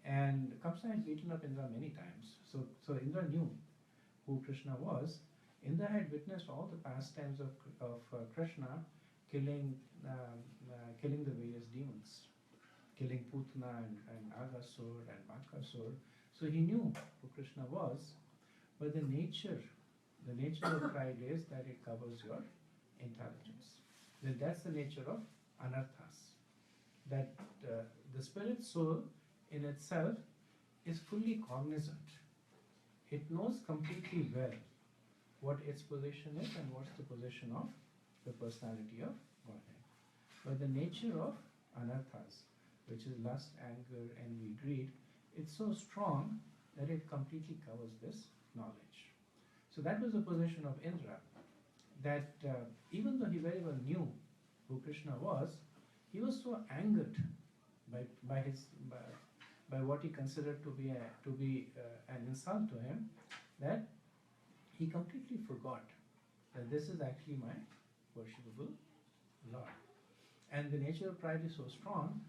and Kamsa had beaten up Indra many times. So Indra knew who Krishna was. Indra had witnessed all the pastimes of Krishna killing the various demons, killing Putana and Agasur and Bakasur. So he knew who Krishna was, but the nature of pride is that it covers your intelligence. That's the nature of anarthas. That the spirit soul in itself is fully cognizant. It knows completely well what its position is and what's the position of the personality of Godhead. But the nature of anarthas, which is lust, anger, envy, greed, it's so strong that it completely covers this knowledge. So that was the position of Indra, that even though he very well knew who Krishna was, he was so angered by what he considered to be an insult to him, that he completely forgot that this is actually my worshipable Lord. And the nature of pride is so strong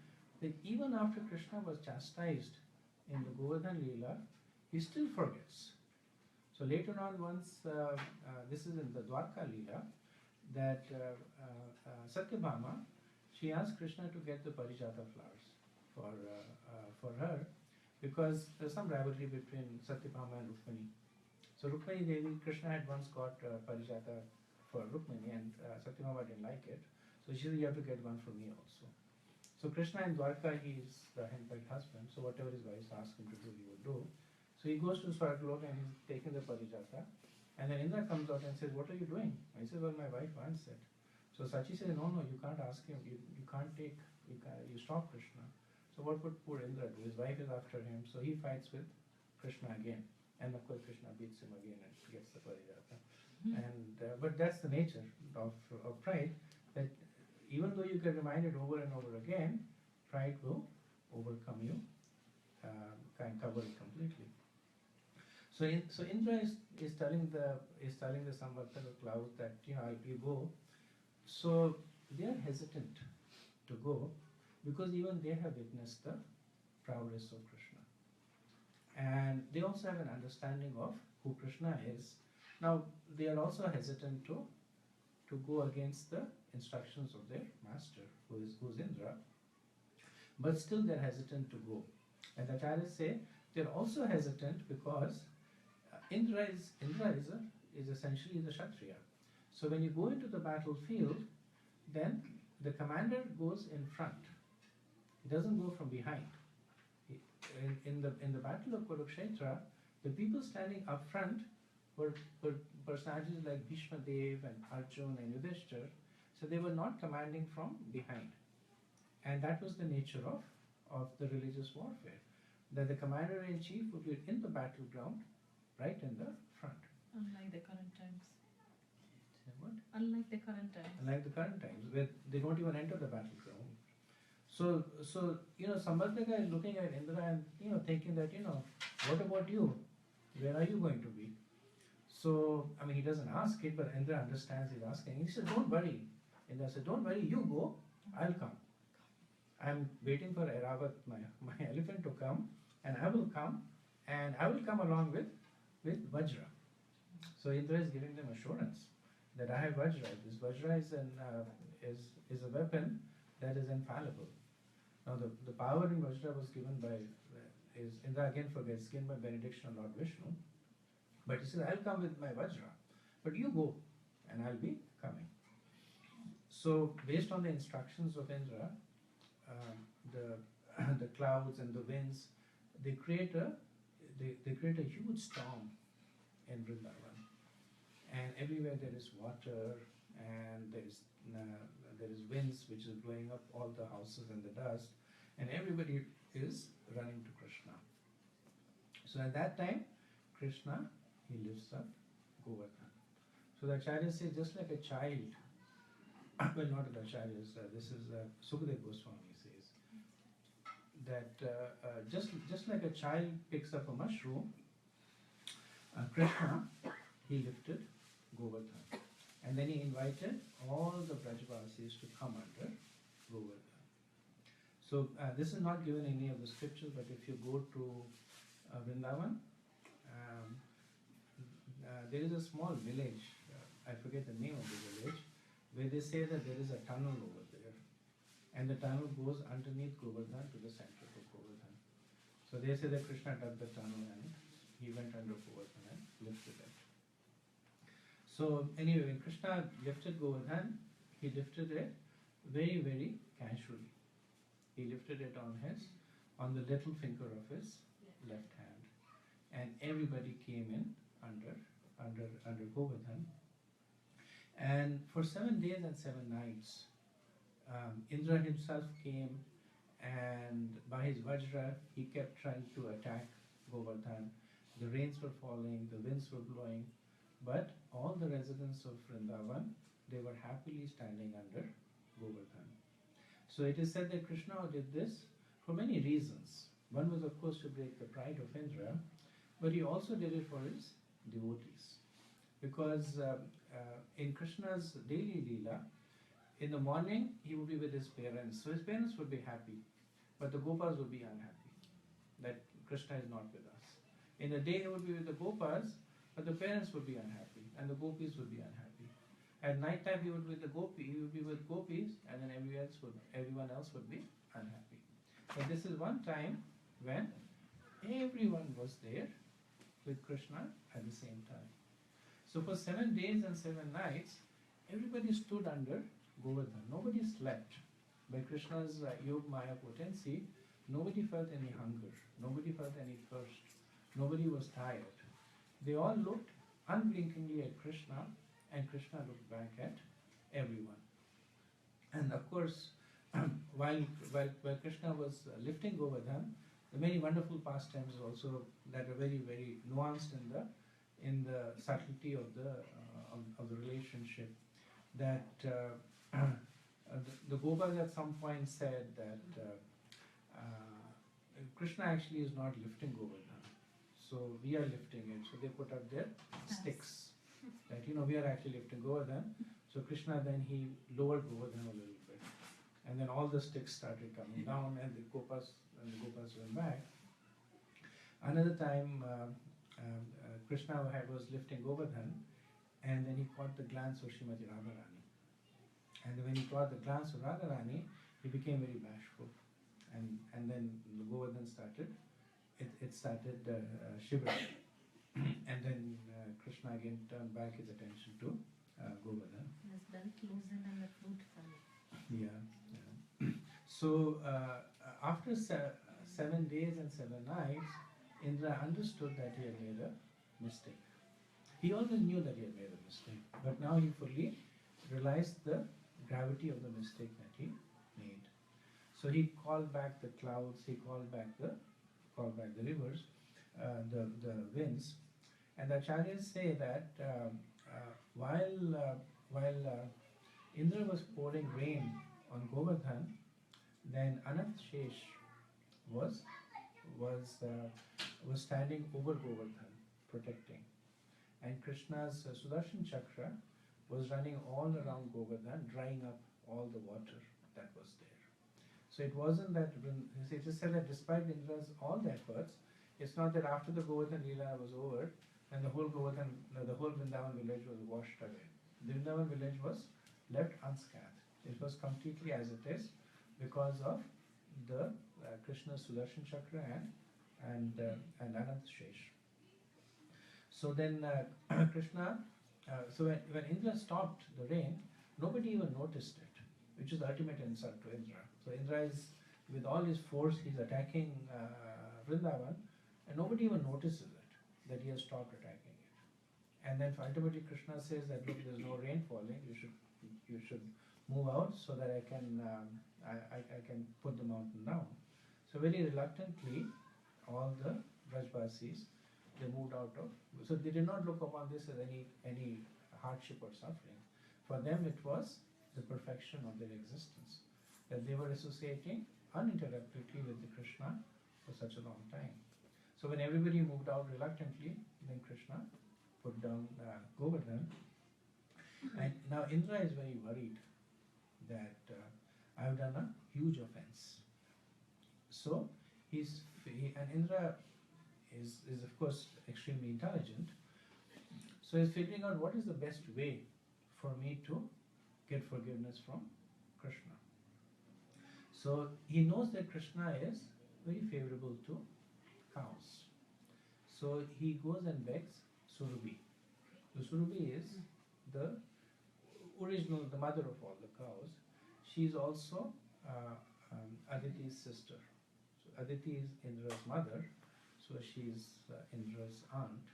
that even after Krishna was chastised in the Govardhan Leela, he still forgets. So later on, once this is in the Dwarka Leela, that Satyabhama, she asked Krishna to get the Parijata flowers for her, because there's some rivalry between Satyabhama and Rukmini. So Rukmini Devi, Krishna had once got Parijata for Rukmini, and Satyabhama didn't like it. So she said, you have to get one for me also. So Krishna in Dwarka, he is the henpecked husband, so whatever his wives ask him to do, he will do. So he goes to Swargalok and he's taking the Parijata. And then Indra comes out and says, what are you doing? I said, well, my wife wants it. So Sachi says, no, you can't ask him. You can't take, you stop Krishna. So what would poor Indra do? His wife is after him, so he fights with Krishna again. And of course, Krishna beats him again and gets the Parijata. And but that's the nature of pride, that even though you get reminded over and over again, pride will overcome you, can cover it completely. So Indra is telling the Samvartaka clouds that you go. So they are hesitant to go, because even they have witnessed the prowess of Krishna, and they also have an understanding of who Krishna is. Now they are also hesitant to go against the instructions of their master, who's Indra, but still they're hesitant to go. And And the acharyas say they're also hesitant because Indra is essentially the Kshatriya. So when you go into the battlefield, then the commander goes in front. He doesn't go from behind. In the battle of Kurukshetra, the people standing up front were personages like Bhishma Dev and Arjun and Yudhishthir. So they were not commanding from behind. And that was the nature of the religious warfare. That the commander-in-chief would be in the battleground, right in the front. Unlike the current times. Say what? Unlike the current times. Unlike the current times, where they don't even enter the battleground. So Sambhadraka is looking at Indra and thinking that what about you? Where are you going to be? So he doesn't ask it, but Indra understands he's asking. He says, "Don't worry." Indra said, "Don't worry, you go. I'll come. I'm waiting for Airavat, my elephant, to come, and I will come, and I will come along with Vajra." So Indra is giving them assurance that I have Vajra. This Vajra is a weapon that is infallible. Now the power in Vajra was given by Indra again forgets, given by benediction of Lord Vishnu. But he says, "I'll come with my Vajra, but you go, and I'll be coming." So based on the instructions of Indra, the clouds and the winds, they create a huge storm in Vrindavan, and everywhere there is water, and there is winds which is blowing up all the houses and the dust, and everybody is running to Krishna. So at that time, Krishna, he lifts up Govardhan. So the Acharya says, just like a child, well, not the Acharyas, this is Sukadeva Goswami says, that just like a child picks up a mushroom, Krishna, he lifted Govardhan. And then he invited all the Brajavasis to come under Govardhan. So this is not given in any of the scriptures, but if you go to Vrindavan, there is a small village, I forget the name of the village, where they say that there is a tunnel over there. And the tunnel goes underneath Govardhan to the center of Govardhan. So they say that Krishna dug the tunnel and he went under Govardhan and lifted it. So anyway, when Krishna lifted Govardhan, he lifted it very, very casually. He lifted it on the little finger of his left hand. And everybody came in under Govardhan. And for 7 days and 7 nights, Indra himself came, and by his Vajra, he kept trying to attack Govardhan. The rains were falling, the winds were blowing, but all the residents of Vrindavan, they were happily standing under Govardhan. So it is said that Krishna did this for many reasons. One was, of course, to break the pride of Indra, but he also did it for his devotees. Because in Krishna's daily Leela, in the morning he would be with his parents, so his parents would be happy, but the Gopas would be unhappy that Krishna is not with us. In the day he would be with the Gopas, but the parents would be unhappy, and the Gopis would be unhappy. At night time he would be with Gopis, and then everyone else would be unhappy. But this is one time when everyone was there with Krishna at the same time. So for 7 days and 7 nights, everybody stood under Govardhan. Nobody slept. By Krishna's Yog Maya potency, nobody felt any hunger. Nobody felt any thirst. Nobody was tired. They all looked unblinkingly at Krishna, and Krishna looked back at everyone. And of course, while Krishna was lifting Govardhan, the many wonderful pastimes also that are very, very nuanced in the subtlety of the relationship. That the Gopas at some point said that Krishna actually is not lifting Govardhan, so we are lifting it. So they put up their sticks. That we are actually lifting Govardhan. So Krishna then he lowered Govardhan a little bit, and then all the sticks started coming down, and the Gopas went back. Another time, Krishna was lifting Govardhan, and then he caught the glance of Srimati Radharani. And when he caught the glance of Radharani, he became very bashful, and then the Govardhan started it started shivering. And then Krishna again turned back his attention to Govardhan. His belt loosened and the flute fell. Yeah. Yeah. So after 7 days and 7 nights, Indra understood that he had made a mistake. He always knew that he had made a mistake, but now he fully realized the gravity of the mistake that he made. So he called back the clouds, he called back the rivers, the winds, and the acharyas say that while Indra was pouring rain on Govardhan, then Anant Shesh was was standing over Govardhan, protecting, and Krishna's Sudarshan Chakra was running all around Govardhan, drying up all the water that was there. So it wasn't that, it is said that despite Indra's all the efforts, it's not that after the Govardhan Leela was over, and the whole the whole Vrindavan village was washed away. The Vrindavan village was left unscathed. It was completely as it is because of the Krishna's Sudarshan Chakra and Anant Shesh. So then Krishna, so when Indra stopped the rain, nobody even noticed it, which is the ultimate insult to Indra. So Indra is, with all his force, he's attacking Vrindavan, and nobody even notices it, that he has stopped attacking it. And then ultimately Krishna says that, look, there's no rain falling, you should move out so that I can put the mountain down. So very reluctantly, all the Brajbasis, they moved out of, so they did not look upon this as any hardship or suffering. For them it was the perfection of their existence, that they were associating uninterruptedly with the Krishna for such a long time. So when everybody moved out reluctantly, then Krishna put down Govardhan. And now Indra is very worried that I have done a huge offense. So and Indra is of course extremely intelligent. So he's figuring out what is the best way for me to get forgiveness from Krishna. So he knows that Krishna is very favorable to cows. So he goes and begs Surabhi. So Surabhi is the mother of all the cows. She is also Aditi's sister. So Aditi is Indra's mother, so she is Indra's aunt.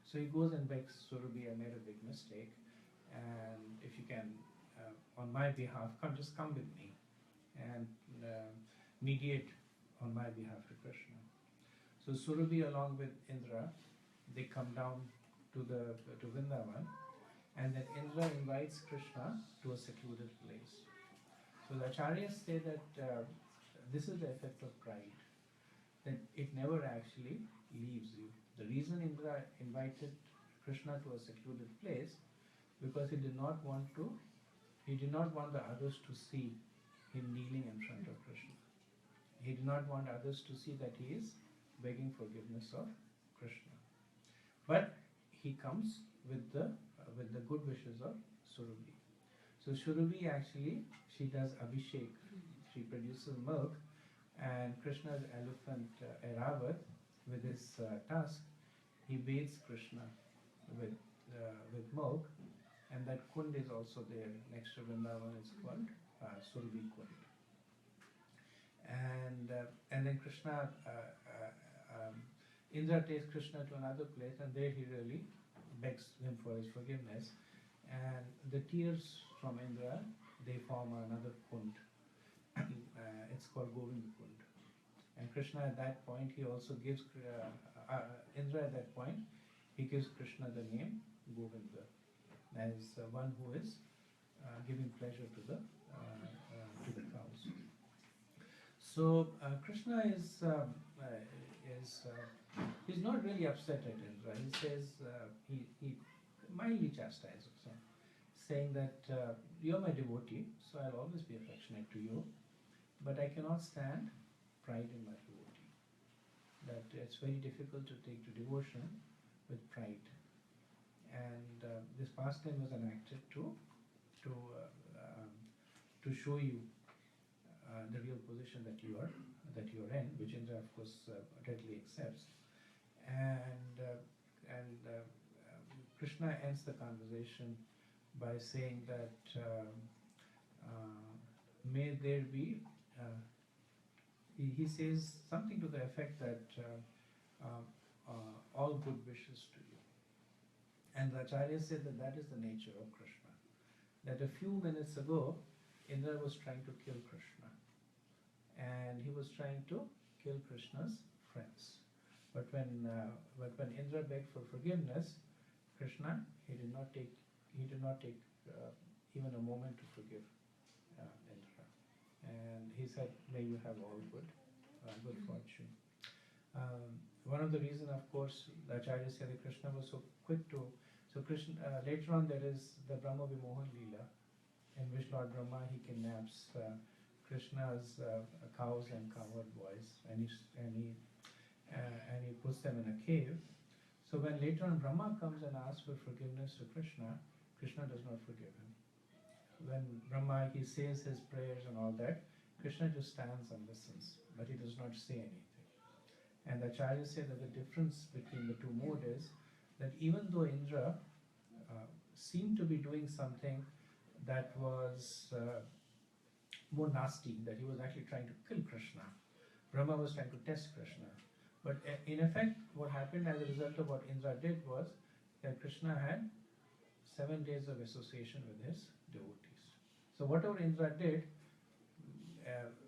So he goes and begs Surabhi, I made a big mistake, and if you can, on my behalf, come with me and mediate on my behalf to Krishna. So Surabhi along with Indra, they come down to Vrindavan, and then Indra invites Krishna to a secluded place. So the acharyas say that this is the effect of pride, that it never actually leaves you. The reason Indra invited Krishna to a secluded place, because he did not want the others to see him kneeling in front of Krishna. He did not want others to see that he is begging forgiveness of Krishna. But he comes with the good wishes of Surabhi. So Surabhi actually, she does abhishek. She produces milk, and Krishna's elephant Airavat, with his tusk, he bathes Krishna with milk, and that kund is also there next to Vrindavan. It's called Surabhi Kund. And then Krishna, Indra takes Krishna to another place, and there he really begs him for his forgiveness. And the tears from Indra, they form another kund. It's called Govind Kund. And Krishna at that point, he also gives, Indra at that point, he gives Krishna the name Govinda, as one who is giving pleasure to the cows. So Krishna he's not really upset at Indra. He says, he mildly chastises him, saying that you're my devotee, so I'll always be affectionate to you, but I cannot stand pride in my devotee. That it's very difficult to take to devotion with pride. And this pastime was enacted to show you the real position that you are that you're in, which Indra, of course, readily accepts. And Krishna ends the conversation by saying that may there be, he says something to the effect that all good wishes to you. And the Acharya said that that is the nature of Krishna. That a few minutes ago, Indra was trying to kill Krishna. And he was trying to kill Krishna's friends. But when Indra begged for forgiveness, Krishna, he did not take even a moment to forgive Indra. And he said, may you have all good fortune. One of the reasons, of course, the Acharya said that Krishna was so quick to. So Krishna, later on there is the Brahma Vimohan Leela, in which Lord Brahma, he kidnaps Krishna's cows and cowherd boys, and he puts them in a cave. So when later on Brahma comes and asks for forgiveness to Krishna, Krishna does not forgive him. When Brahma, he says his prayers and all that, Krishna just stands and listens, but he does not say anything. And the Acharya said that the difference between the two modes is that even though Indra seemed to be doing something that was more nasty, that he was actually trying to kill Krishna, Brahma was trying to test Krishna. But in effect, what happened as a result of what Indra did was that Krishna had 7 days of association with his devotees. So whatever Indra did,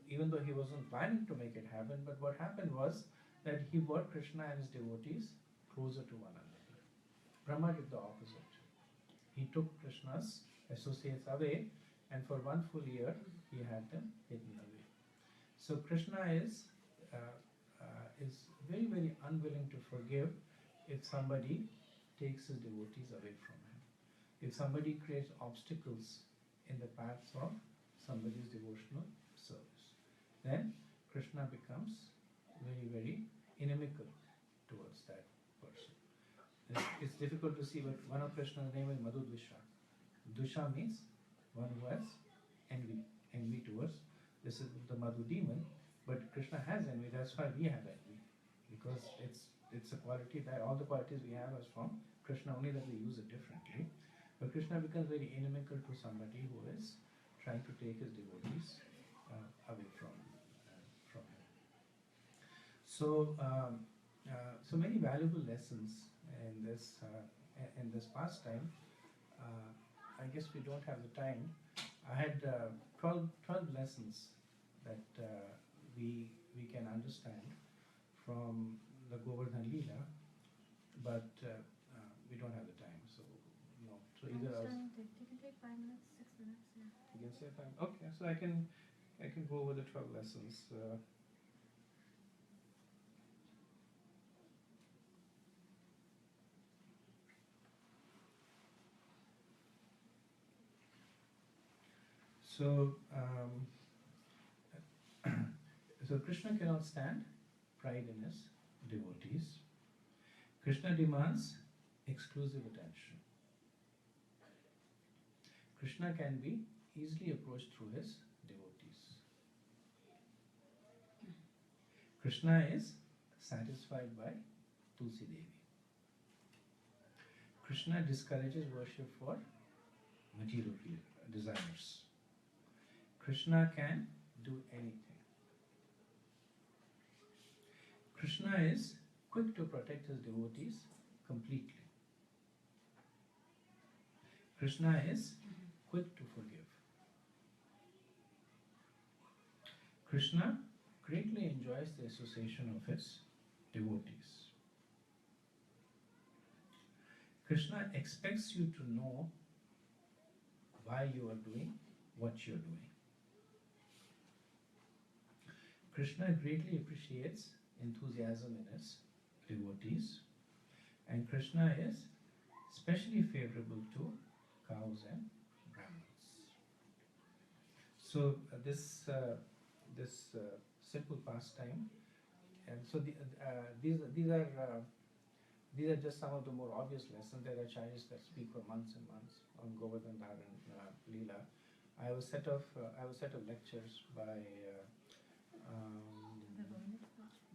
even though he wasn't planning to make it happen, but what happened was that he brought Krishna and his devotees closer to one another. Brahma did the opposite. He took Krishna's associates away, and for 1 full year he had them hidden away. So Krishna is very, very unwilling to forgive if somebody takes his devotees away from him. If somebody creates obstacles in the paths of somebody's devotional service, then Krishna becomes very, very inimical towards that person. It's difficult to see, but one of Krishna's name is Madhudvisha. Dusha means one who has envy towards. This is the Madhu demon, but Krishna has envy. That's why we have envy, because it's a quality that all the qualities we have is from Krishna, only that we use it differently. But Krishna becomes very inimical to somebody who is trying to take his devotees away from him. So many valuable lessons in this pastime. I guess we don't have the time. I had 12 lessons that we can understand from the Govardhan Leela, but we don't have the time. So no. So either us. You can take 5 minutes, 6 minutes. Yeah. You can say 5. Okay, so I can go over the 12 lessons. So Krishna cannot stand pride in his devotees. Krishna demands exclusive attention. Krishna can be easily approached through his devotees. Krishna is satisfied by Tulsi Devi. Krishna discourages worship for material desires. Krishna can do anything. Krishna is quick to protect his devotees completely. Krishna is quick to forgive. Krishna greatly enjoys the association of his devotees. Krishna expects you to know why you are doing what you're doing. Krishna greatly appreciates enthusiasm in his devotees, and Krishna is especially favorable to cows and brahmins. So this simple pastime, and so these are just some of the more obvious lessons. There are acharyas that speak for months and months on Govardhan and Leela. I have a set of lectures by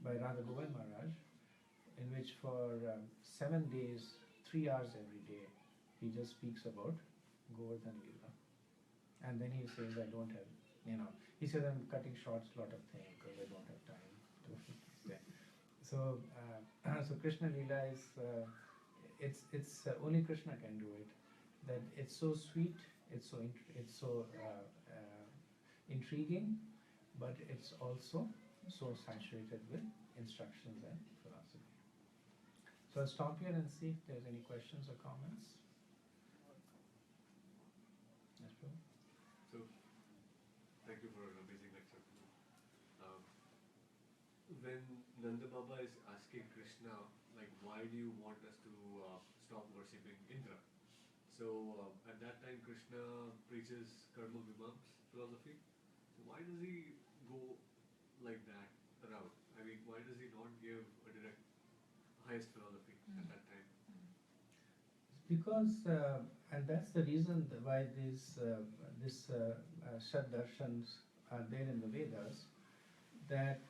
by Radha Govind Maharaj, in which for 7 days, 3 hours every day, he just speaks about Govardhan Leela. And then he says, I don't have, he says, I'm cutting short a lot of things because I don't have time to say. So, so Krishna Leela is, it's only Krishna can do it. That it's so sweet, it's so intriguing, but it's also so saturated with instructions and philosophy. So I'll stop here and see if there's any questions or comments. Yes, Prabhu? So, thank you for an amazing lecture. When Nanda Baba is asking Krishna, like, why do you want us to stop worshipping Indra? So, at that time, Krishna preaches Karma Vimam's philosophy. So, why does he go like that route? I mean, why does he not give a direct highest philosophy at that time? Because, and that's the reason why these Shad Darshans are there in the Vedas, that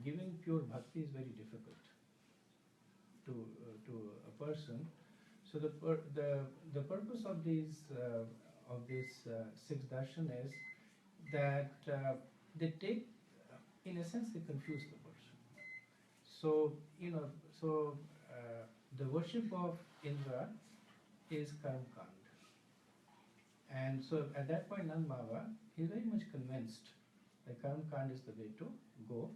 giving pure bhakti is very difficult to a person. So the purpose of these six darshan is that they take, in a sense, they confuse the person. So the worship of Indra is Karam Kand, and so at that point Nand Baba is very much convinced that Karam Kand is the way to go.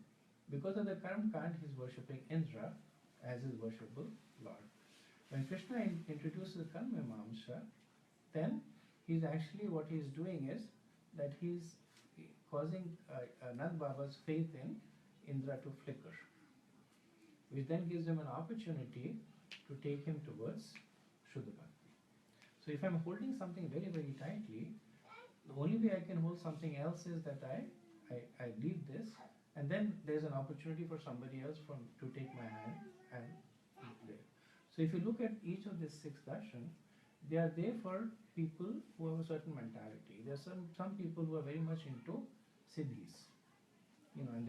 Because of the Karam Kand, he is worshipping Indra as his worshipable Lord. When Krishna introduces Karma Mimamsa, then he's actually, what he's doing is that he's causing Nand Baba's faith in Indra to flicker, which then gives him an opportunity to take him towards Shuddha Bhakti. So if I'm holding something very, very tightly, the only way I can hold something else is that I leave this, and then there's an opportunity for somebody else to take my hand and there. So if you look at each of these six darshan, they are there for people who have a certain mentality. There are some people who are very much into siddhis, and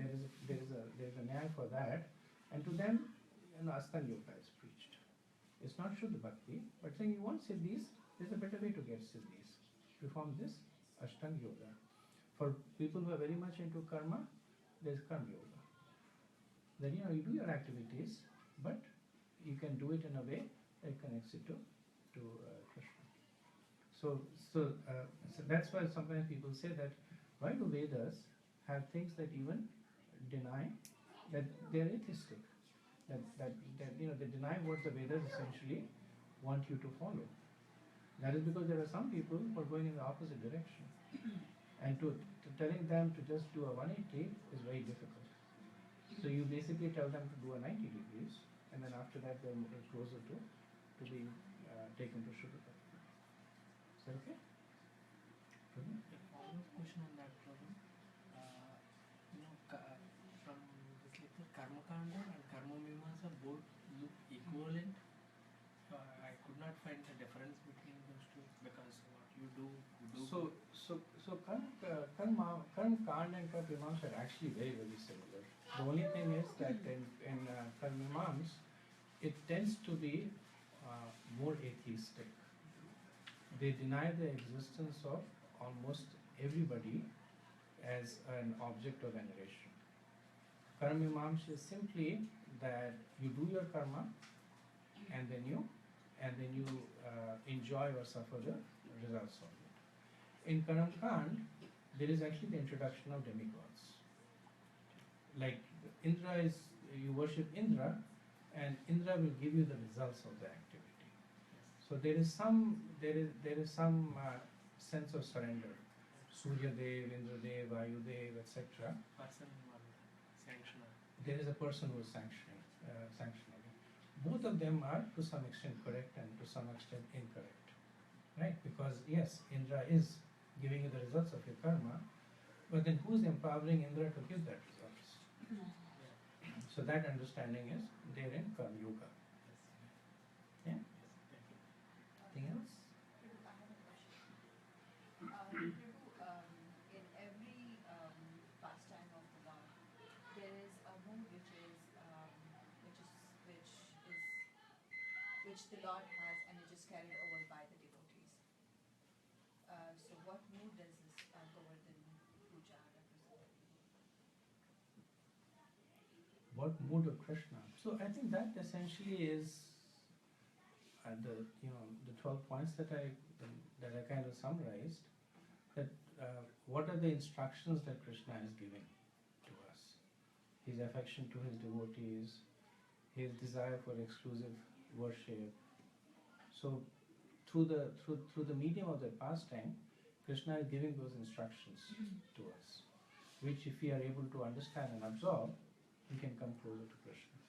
there's a nyaya for that, and to them, Ashtanga Yoga is preached. It's not Shuddha Bhakti, but saying you want siddhis, there's a better way to get siddhis. Perform this Ashtanga Yoga. For people who are very much into karma, there's Karma Yoga. Then you do your activities, but you can do it in a way that connects it to Krishna. So that's why sometimes people say that why do Vedas have things that even deny that they're atheistic? That they deny what the Vedas essentially want you to follow. That is because there are some people who are going in the opposite direction, and to telling them to just do a 180 is very difficult. So you basically tell them to do a 90 degrees, and then after that they're closer to being taken to Shuddha Bhakti. Is that okay? A follow-up question on that, Prabhu. From this lecture, Karma Kanda and Karma Mimamsa both look equivalent. I could not find the difference between those two, because what you do. So Karma Kand and Karma Mimamsa are actually very, very similar. The only thing is that in Karma Mimamsa, it tends to be more atheistic. They deny the existence of almost everybody as an object of veneration. Karma Mimamsa is simply that you do your karma and then you enjoy or suffer the results of it. In Karma Kand, there is actually the introduction of demigods. Like Indra is, you worship Indra, and Indra will give you the results of the activity. So there is some sense of surrender. Surya Dev, Indra Dev, Vayu Dev, etc. There is a person who is sanctioning it. Both of them are to some extent correct and to some extent incorrect, right? Because yes, Indra is giving you the results of your karma, but then who is empowering Indra to give that results? So that understanding is there in Karma Yoga. Yeah? Anything else? I have a question. Prabhu, in every pastime of the Lord, which the Lord has, and it is carried over by the devotees. So what mood does this Govardhan Puja represent? What mood of Krishna? So I think that essentially is the 12 points that I kind of summarized. That what are the instructions that Krishna is giving to us? His affection to his devotees, his desire for exclusive worship. So through the medium of the pastime, Krishna is giving those instructions to us, which if we are able to understand and absorb, we can come closer to Krishna.